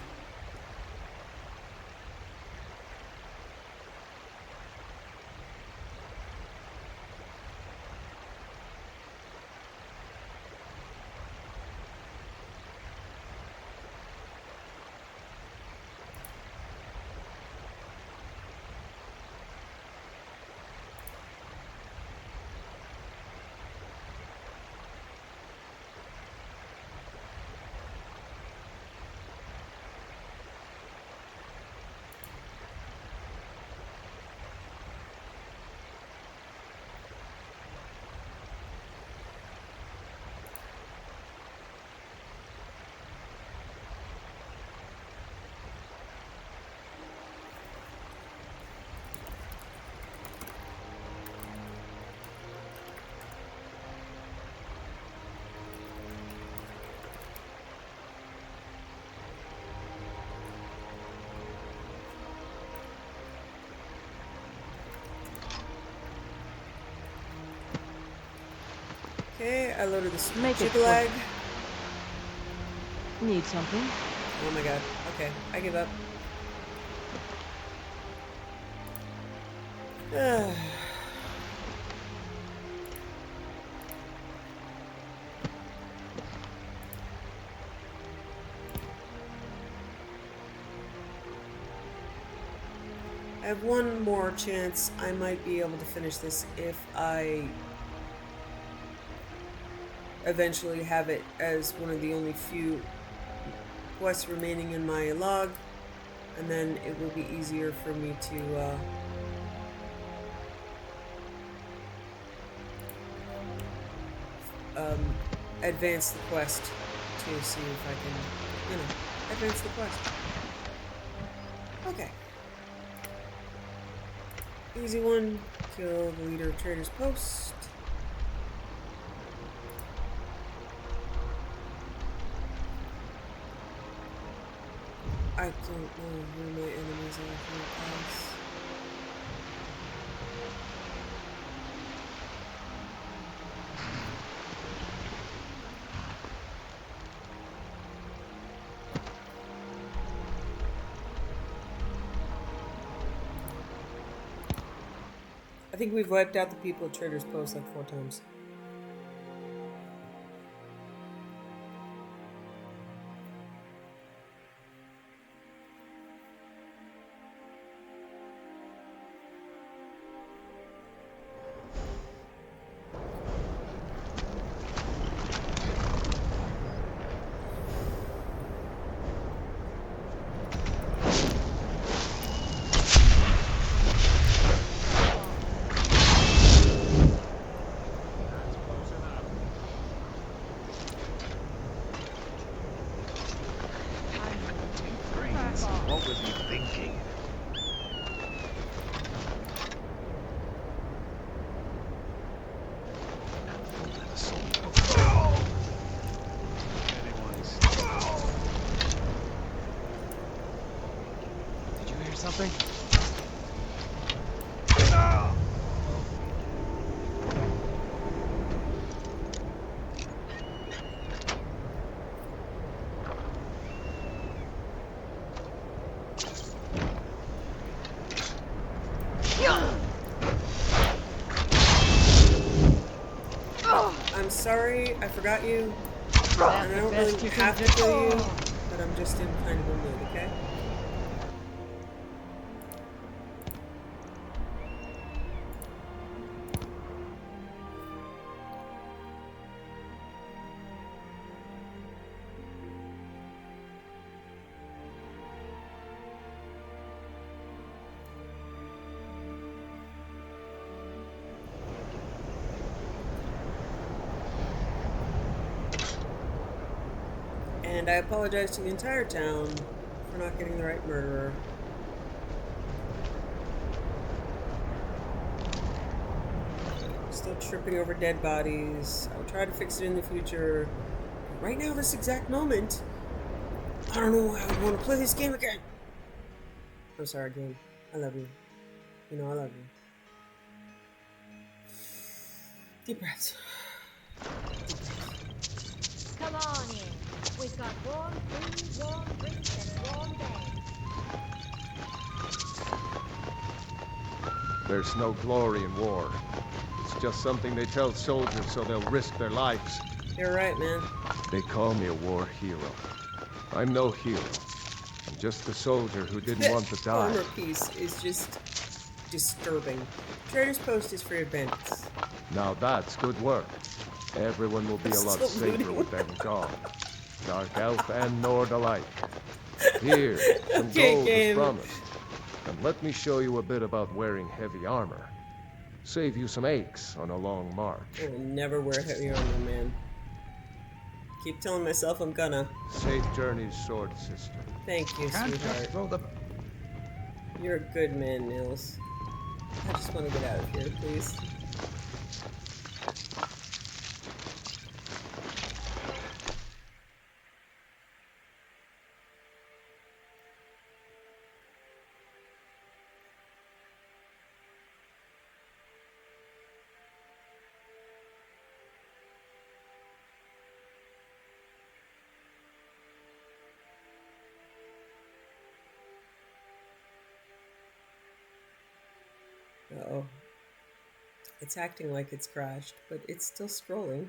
Okay, I loaded this Make it jiggle-lag. Need something? Oh my god. Okay, I give up. I have one more chance. I might be able to finish this if I eventually have it as one of the only few quests remaining in my log, and then it will be easier for me to advance the quest to see if I can, advance the quest. Okay. Easy one. Kill the leader of Trader's Post. I don't know who my enemies are here, guys. I think we've wiped out the people at Trader's Post like 4 times. something? I'm sorry, I forgot you. And I don't really have to kill you, but I'm just in kind of a mood, okay? And I apologize to the entire town for not getting the right murderer. Still tripping over dead bodies. I'll try to fix it in the future. Right now, this exact moment, I don't know how I want to play this game again. I'm sorry, game. I love you. You know I love you. Deep breaths. Come on in. We've got warm food, warm drinks, and warm beds. There's no glory in war. It's just something they tell soldiers so they'll risk their lives. You're right, man. They call me a war hero. I'm no hero. I'm just a soldier who didn't want to die. Armor piece is just disturbing. Trader's Post is for your bandits. Now that's good work. Everyone will be a lot safer with them gone. Dark Elf and Nord alike. Here, some gold is promised. And let me show you a bit about wearing heavy armor. Save you some aches on a long march. I will never wear heavy armor, man. Keep telling myself I'm gonna. Safe journeys, sword sister. Thank you, sweetheart. You're a good man, Nils. I just want to get out of here, please. Uh-oh. It's acting like it's crashed, but it's still scrolling. It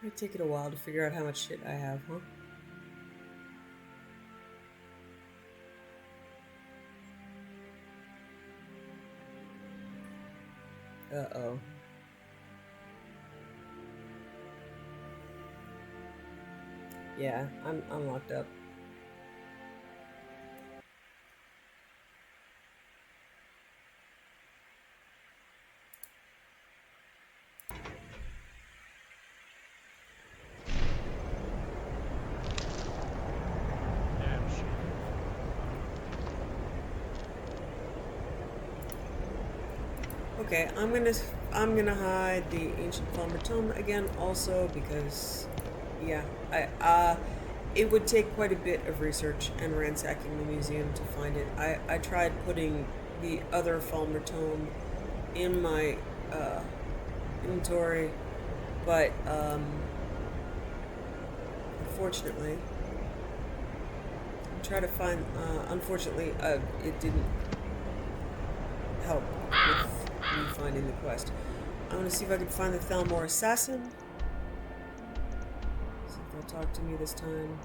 might take it a while to figure out how much shit I have, huh? Uh-oh. Yeah, I'm locked up. Okay, I'm gonna hide the ancient Palmer Tome again, also because, yeah, it would take quite a bit of research and ransacking the museum to find it. I tried putting the other Falmer Tome in my inventory, but unfortunately, I tried to find. Unfortunately, it didn't help with me finding the quest. I'm gonna see if I can find the Thalmor assassin. See if they'll talk to me this time.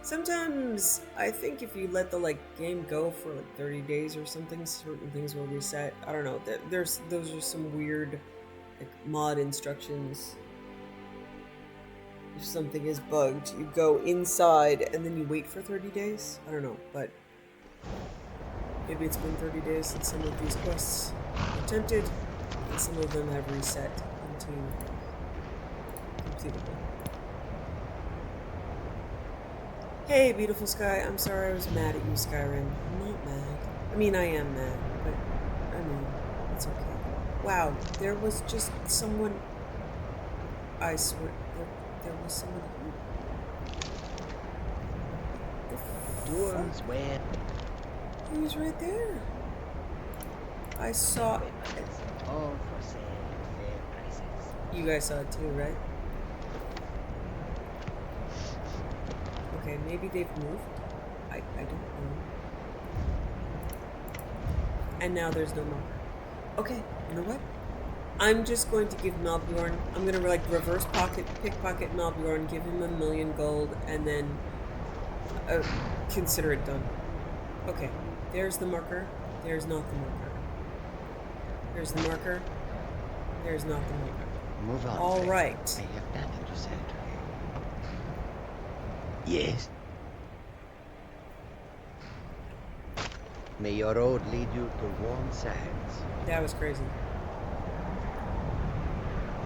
Sometimes I think if you let the game go for like 30 days or something, certain things will reset. I don't know. Those are some weird mod instructions. If something is bugged, you go inside and then you wait for 30 days. I don't know, but maybe it's been 30 days since some of these quests were attempted, and some of them have reset into completable. Hey, beautiful sky. I'm sorry I was mad at you, Skyrim. I'm not mad. I mean, I am mad, but I mean, it's okay. Wow, there was just someone. I swear. there was someone here. Doors where? He was right there. I saw. Weapons, all for sale at fair prices. You guys saw it too, right? Okay, maybe they've moved. I don't know. And now there's no more. Okay, you know what? I'm just going to give Malbjorn, I'm going to like reverse pickpocket Malbjorn, give him 1,000,000 gold, and then consider it done. Okay, there's the marker. There's not the marker. There's the marker. There's not the marker. Move on. All friend. right. I have nothing to say to you. Yes. May your road lead you to warm sands. That was crazy.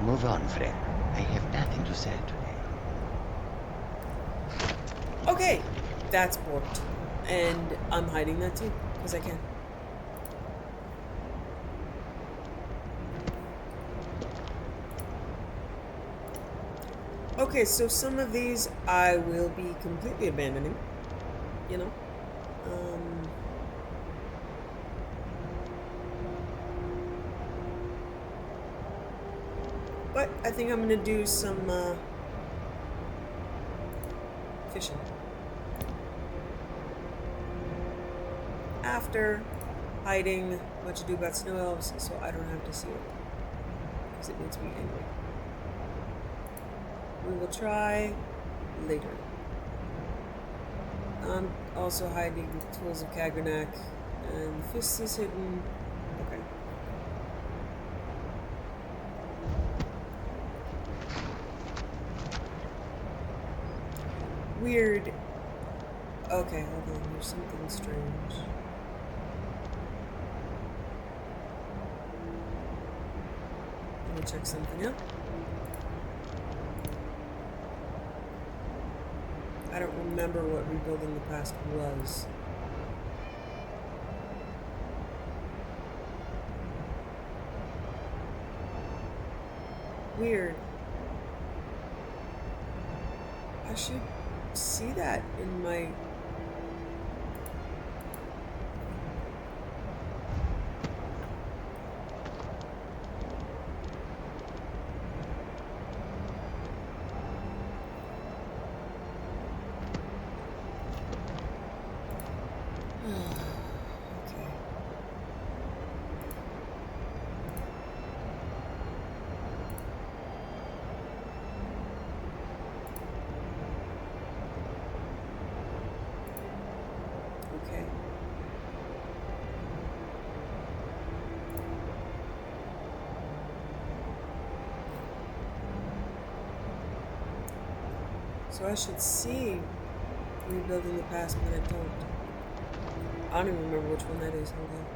Move on, friend. I have nothing to say today. Okay, that's borked. And I'm hiding that too, because I can. Okay, so some of these I will be completely abandoning, you know. But I think I'm going to do some fishing. After hiding Much Ado About Snow Elves, so I don't have to see it. Because it makes me angry. We will try later. I'm also hiding Tools of Kagranak, and Fists is hidden. Okay. Weird. Okay, hold on. There's something strange. Let me check something out. I don't remember what Rebuilding the Past was. Weird. I should see that in my... So I should see Rebuilding the Past, but I don't. I don't even remember which one that is. Hold on.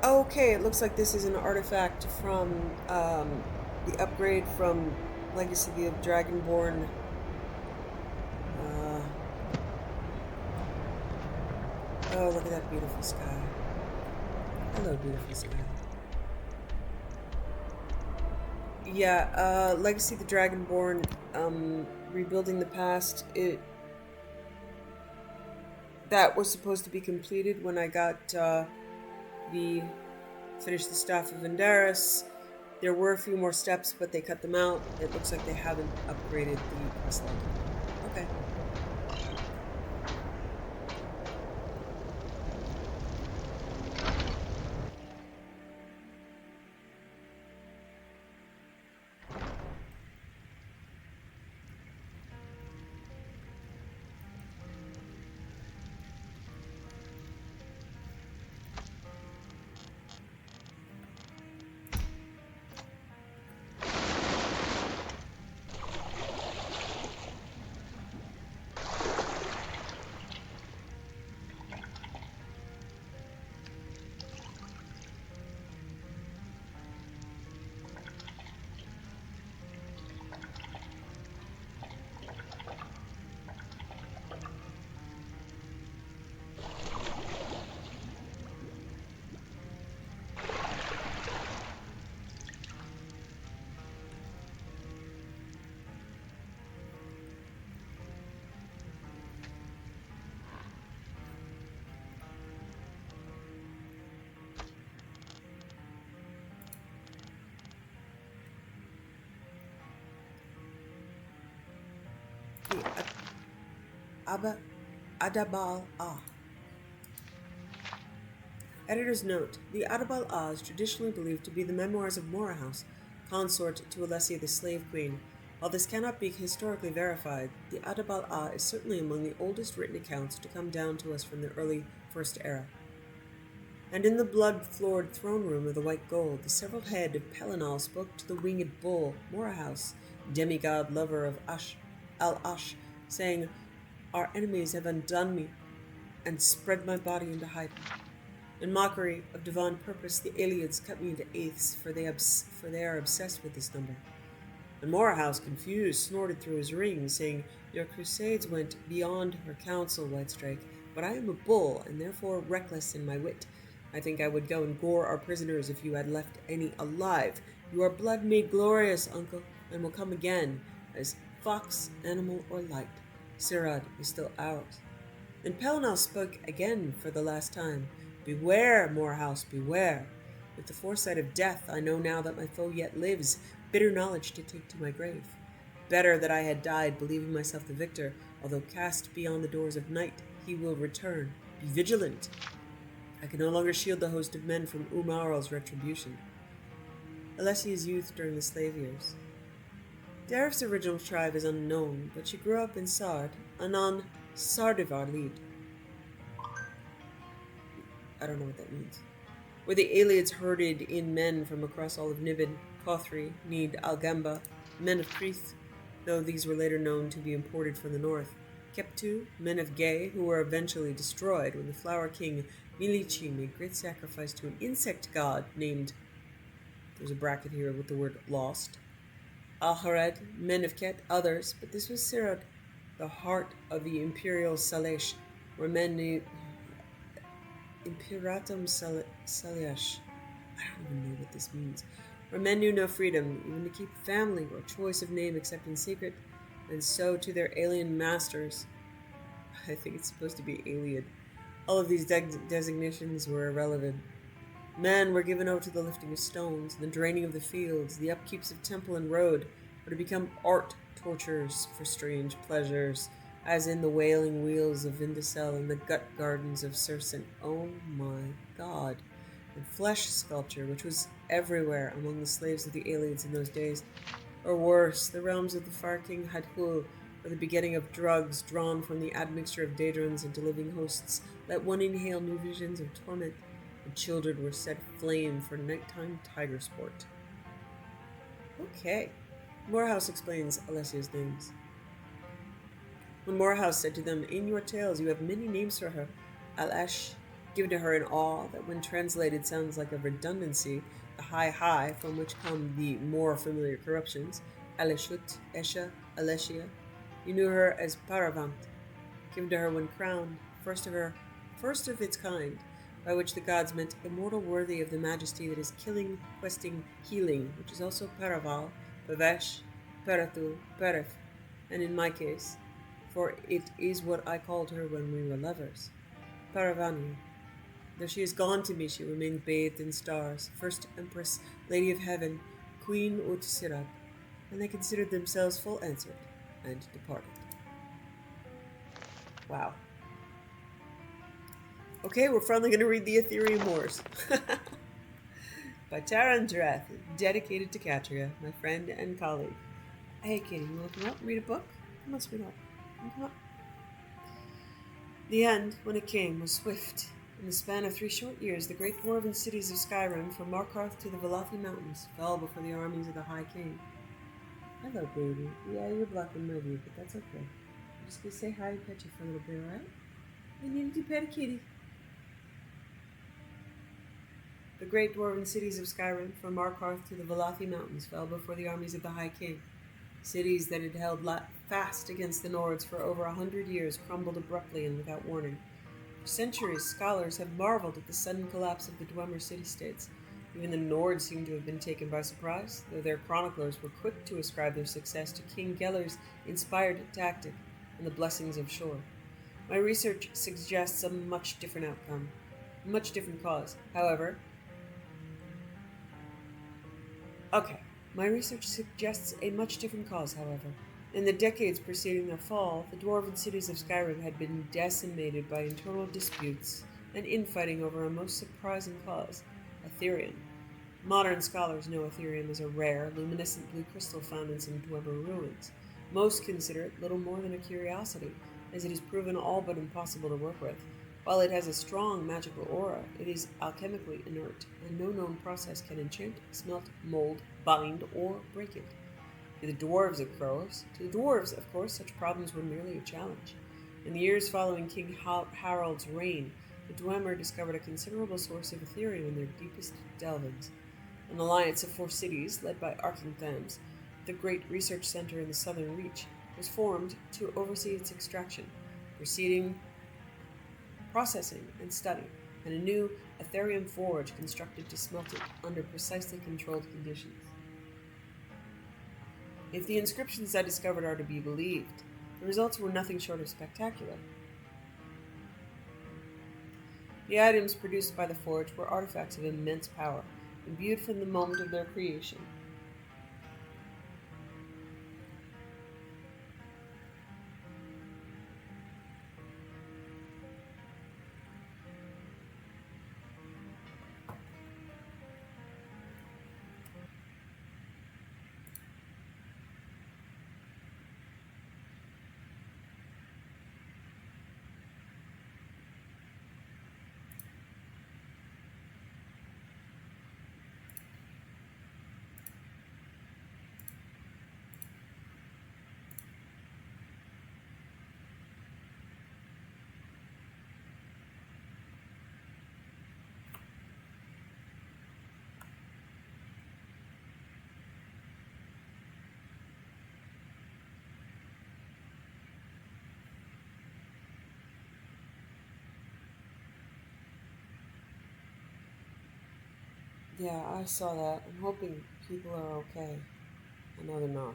Okay, it looks like this is an artifact from the upgrade from Legacy of Dragonborn. Oh, look at that beautiful sky. Hello, beautiful sky. Yeah, Legacy of the Dragonborn, Rebuilding the Past, that was supposed to be completed when I got, finished the Staff of Vendaris. There were a few more steps, but they cut them out. It looks like they haven't upgraded the quest line. Okay. Adabal-A. Editor's note: the Adabal-A is traditionally believed to be the memoirs of Morahouse, consort to Alessia the Slave Queen. While this cannot be historically verified, the Adabal-A is certainly among the oldest written accounts to come down to us from the early First Era. And in the blood-floored throne room of the White Gold, the several head of Pelinal spoke to the winged bull, Morahouse, demigod lover of Al-Ash, saying, "Our enemies have undone me and spread my body into hiding. In mockery of divine purpose, the Aelids cut me into eighths, for they are obsessed with this number." And Morahouse, confused, snorted through his ring, saying, "Your crusades went beyond her counsel, Whitestrike, but I am a bull, and therefore reckless in my wit. I think I would go and gore our prisoners if you had left any alive. You are blood made glorious, uncle, and will come again, as fox, animal, or light. Sirad is still ours." Then Pelinal spoke again for the last time. "Beware, Morehouse, beware. With the foresight of death, I know now that my foe yet lives, bitter knowledge to take to my grave. Better that I had died believing myself the victor, although cast beyond the doors of night, he will return. Be vigilant. I can no longer shield the host of men from Umaral's retribution." Alessia's youth during the slave years. Darif's original tribe is unknown, but she grew up in Sard, anon Sardivar Lead. I don't know what that means. Where the Aelids herded in men from across all of Niben, Cothri, Need, Algamba, men of Creth, though these were later known to be imported from the north. Keptu, men of Gay, who were eventually destroyed when the Flower King Milichi made great sacrifice to an insect god named, there's a bracket here with the word lost, Alhared, men of Ket, others, but this was Sirad, the heart of the Imperial Salesh, where men knew Imperatum Saliash. I don't even know what this means. Where men knew no freedom, even to keep family or choice of name except in secret, and so to their alien masters. I think it's supposed to be alien. All of these designations were irrelevant. Men were given over to the lifting of stones, the draining of the fields, the upkeeps of temple and road, or to become art torturers for strange pleasures, as in the wailing wheels of Vindicel and the gut gardens of Circin. Oh my god. And flesh sculpture, which was everywhere among the slaves of the Aelids in those days. Or worse, the realms of the Far King Hadhul, or the begetting of drugs drawn from the admixture of daedrons into living hosts, let one inhale new visions of torment, and children were set aflame for nighttime tiger sport. Okay. Morehouse explains Alessia's names. When Morehouse said to them, "In your tales you have many names for her," Al-Ash, given to her in awe that when translated sounds like a redundancy, the high, from which come the more familiar corruptions, Aleshut, Esha, Alessia. You knew her as Paravant, given to her when crowned, first of its kind, by which the gods meant immortal worthy of the majesty that is killing, questing, healing, which is also Paraval, Pavesh, Peratu, Peref, and in my case, for it is what I called her when we were lovers, Paravani. Though she is gone to me, she remains bathed in stars, first Empress, Lady of Heaven, Queen Utsirab, and they considered themselves full answered, and departed. Wow. Okay, we're finally going to read the Ethereum Wars. By Taran Dreth, dedicated to Katria, my friend and colleague. Hey, Kitty, you want to come up and read a book? Come on, sweetheart. Come up. The end, when it came, was swift. In the span of 3 short years, the great dwarven cities of Skyrim, from Markarth to the Valathi Mountains, fell before the armies of the High King. Hello, baby. Yeah, you're blocking my view, but that's okay. I'm just going to say hi and pet you for a little bit, alright? I needed to pet a kitty. The great dwarven cities of Skyrim, from Markarth to the Valathi Mountains, fell before the armies of the High King. Cities that had held fast against the Nords for over 100 years crumbled abruptly and without warning. For centuries, scholars have marveled at the sudden collapse of the Dwemer city-states. Even the Nords seem to have been taken by surprise, though their chroniclers were quick to ascribe their success to King Geller's inspired tactic and the blessings of Shor. My research suggests a much different outcome, a much different cause. However, My research suggests a much different cause, however. In the decades preceding their fall, the dwarven cities of Skyrim had been decimated by internal disputes and infighting over a most surprising cause, Ethereum. Modern scholars know Ethereum as a rare, luminescent blue crystal found in some Dwemer ruins. Most consider it little more than a curiosity, as it is proven all but impossible to work with. While it has a strong magical aura, it is alchemically inert, and no known process can enchant, smelt, mold, bind, or break it. To the dwarves, of course, such problems were merely a challenge. In the years following King Harald's reign, the Dwemer discovered a considerable source of Ethereum in their deepest delvings. An alliance of 4 cities, led by Archinthames, the great research center in the southern reach, was formed to oversee its extraction, processing, and study, and a new Ethereum forge constructed to smelt it under precisely controlled conditions. If the inscriptions I discovered are to be believed, the results were nothing short of spectacular. The items produced by the forge were artifacts of immense power, imbued from the moment of their creation. Yeah, I saw that. I'm hoping people are okay. I know they're not.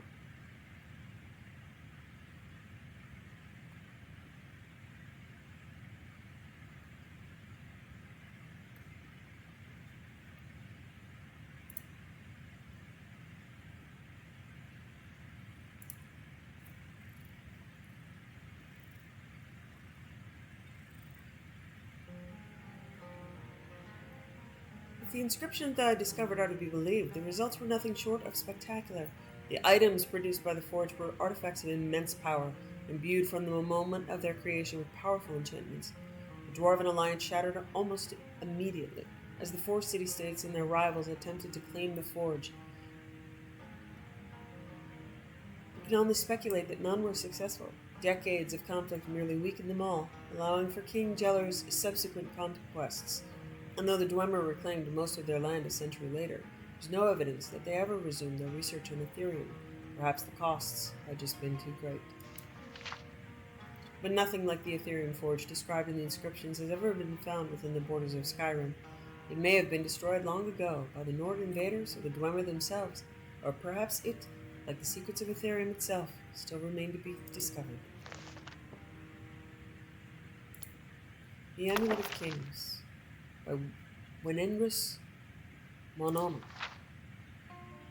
If the inscriptions that I discovered are to be believed, the results were nothing short of spectacular. The items produced by the forge were artifacts of immense power, imbued from the moment of their creation with powerful enchantments. The Dwarven alliance shattered almost immediately, as the 4 city-states and their rivals attempted to claim the forge. We can only speculate that none were successful. Decades of conflict merely weakened them all, allowing for King Geller's subsequent conquests. And though the Dwemer reclaimed most of their land a century later, there's no evidence that they ever resumed their research on Ethereum. Perhaps the costs had just been too great. But nothing like the Ethereum forge described in the inscriptions has ever been found within the borders of Skyrim. It may have been destroyed long ago by the Nord invaders or the Dwemer themselves, or perhaps it, like the secrets of Ethereum itself, still remain to be discovered. The Amulet of Kings by Wenenris Monoma.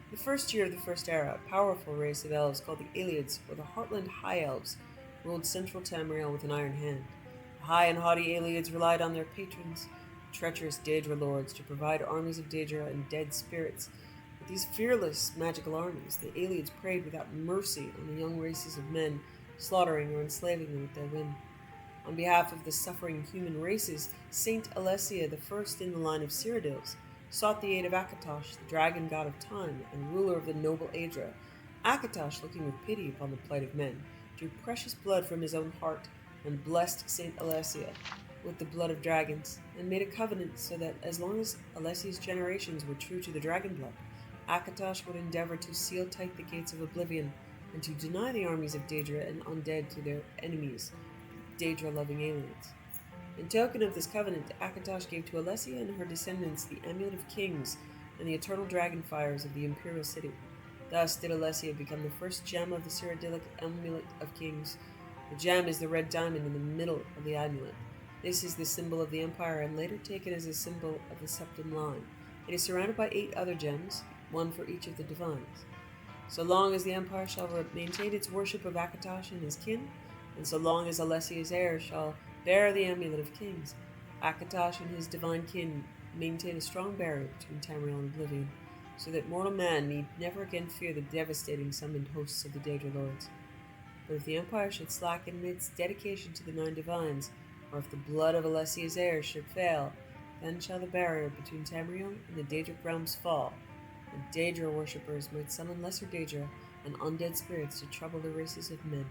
The first year of the First Era, a powerful race of elves called the Aelids, or the Heartland High Elves, ruled central Tamriel with an iron hand. The high and haughty Aelids relied on their patrons, the treacherous Daedra lords, to provide armies of Daedra and dead spirits. With these fearless magical armies, the Aelids preyed without mercy on the young races of men, slaughtering or enslaving them at their whim. On behalf of the suffering human races, Saint Alessia, the first in the line of Cyrodiils, sought the aid of Akatosh, the dragon god of time and ruler of the noble Aedra. Akatosh, looking with pity upon the plight of men, drew precious blood from his own heart and blessed Saint Alessia with the blood of dragons, and made a covenant so that as long as Alessia's generations were true to the dragon blood, Akatosh would endeavor to seal tight the gates of oblivion and to deny the armies of Daedra and undead to their enemies, Daedra-loving aliens. In token of this covenant, Akatosh gave to Alessia and her descendants the Amulet of Kings and the eternal dragon fires of the Imperial City. Thus did Alessia become the first gem of the Cyrodiilic Amulet of Kings. The gem is the red diamond in the middle of the amulet. This is the symbol of the Empire and later taken as a symbol of the Septim line. It is surrounded by 8 other gems, one for each of the divines. So long as the Empire shall maintain its worship of Akatosh and his kin, and so long as Alessia's heir shall bear the amulet of kings, Akatosh and his divine kin maintain a strong barrier between Tamriel and Oblivion, so that mortal man need never again fear the devastating summoned hosts of the Daedra Lords. But if the Empire should slacken in its dedication to the Nine Divines, or if the blood of Alessia's heirs should fail, then shall the barrier between Tamriel and the Daedric realms fall, and Daedra worshippers might summon lesser Daedra and undead spirits to trouble the races of men.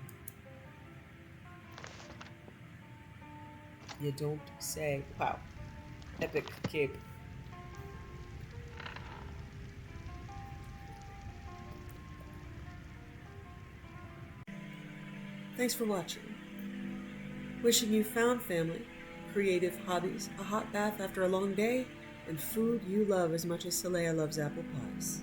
You don't say. Wow. Epic cape. Thanks for watching. Wishing you found family, creative hobbies, a hot bath after a long day, and food you love as much as Saleya loves apple pies.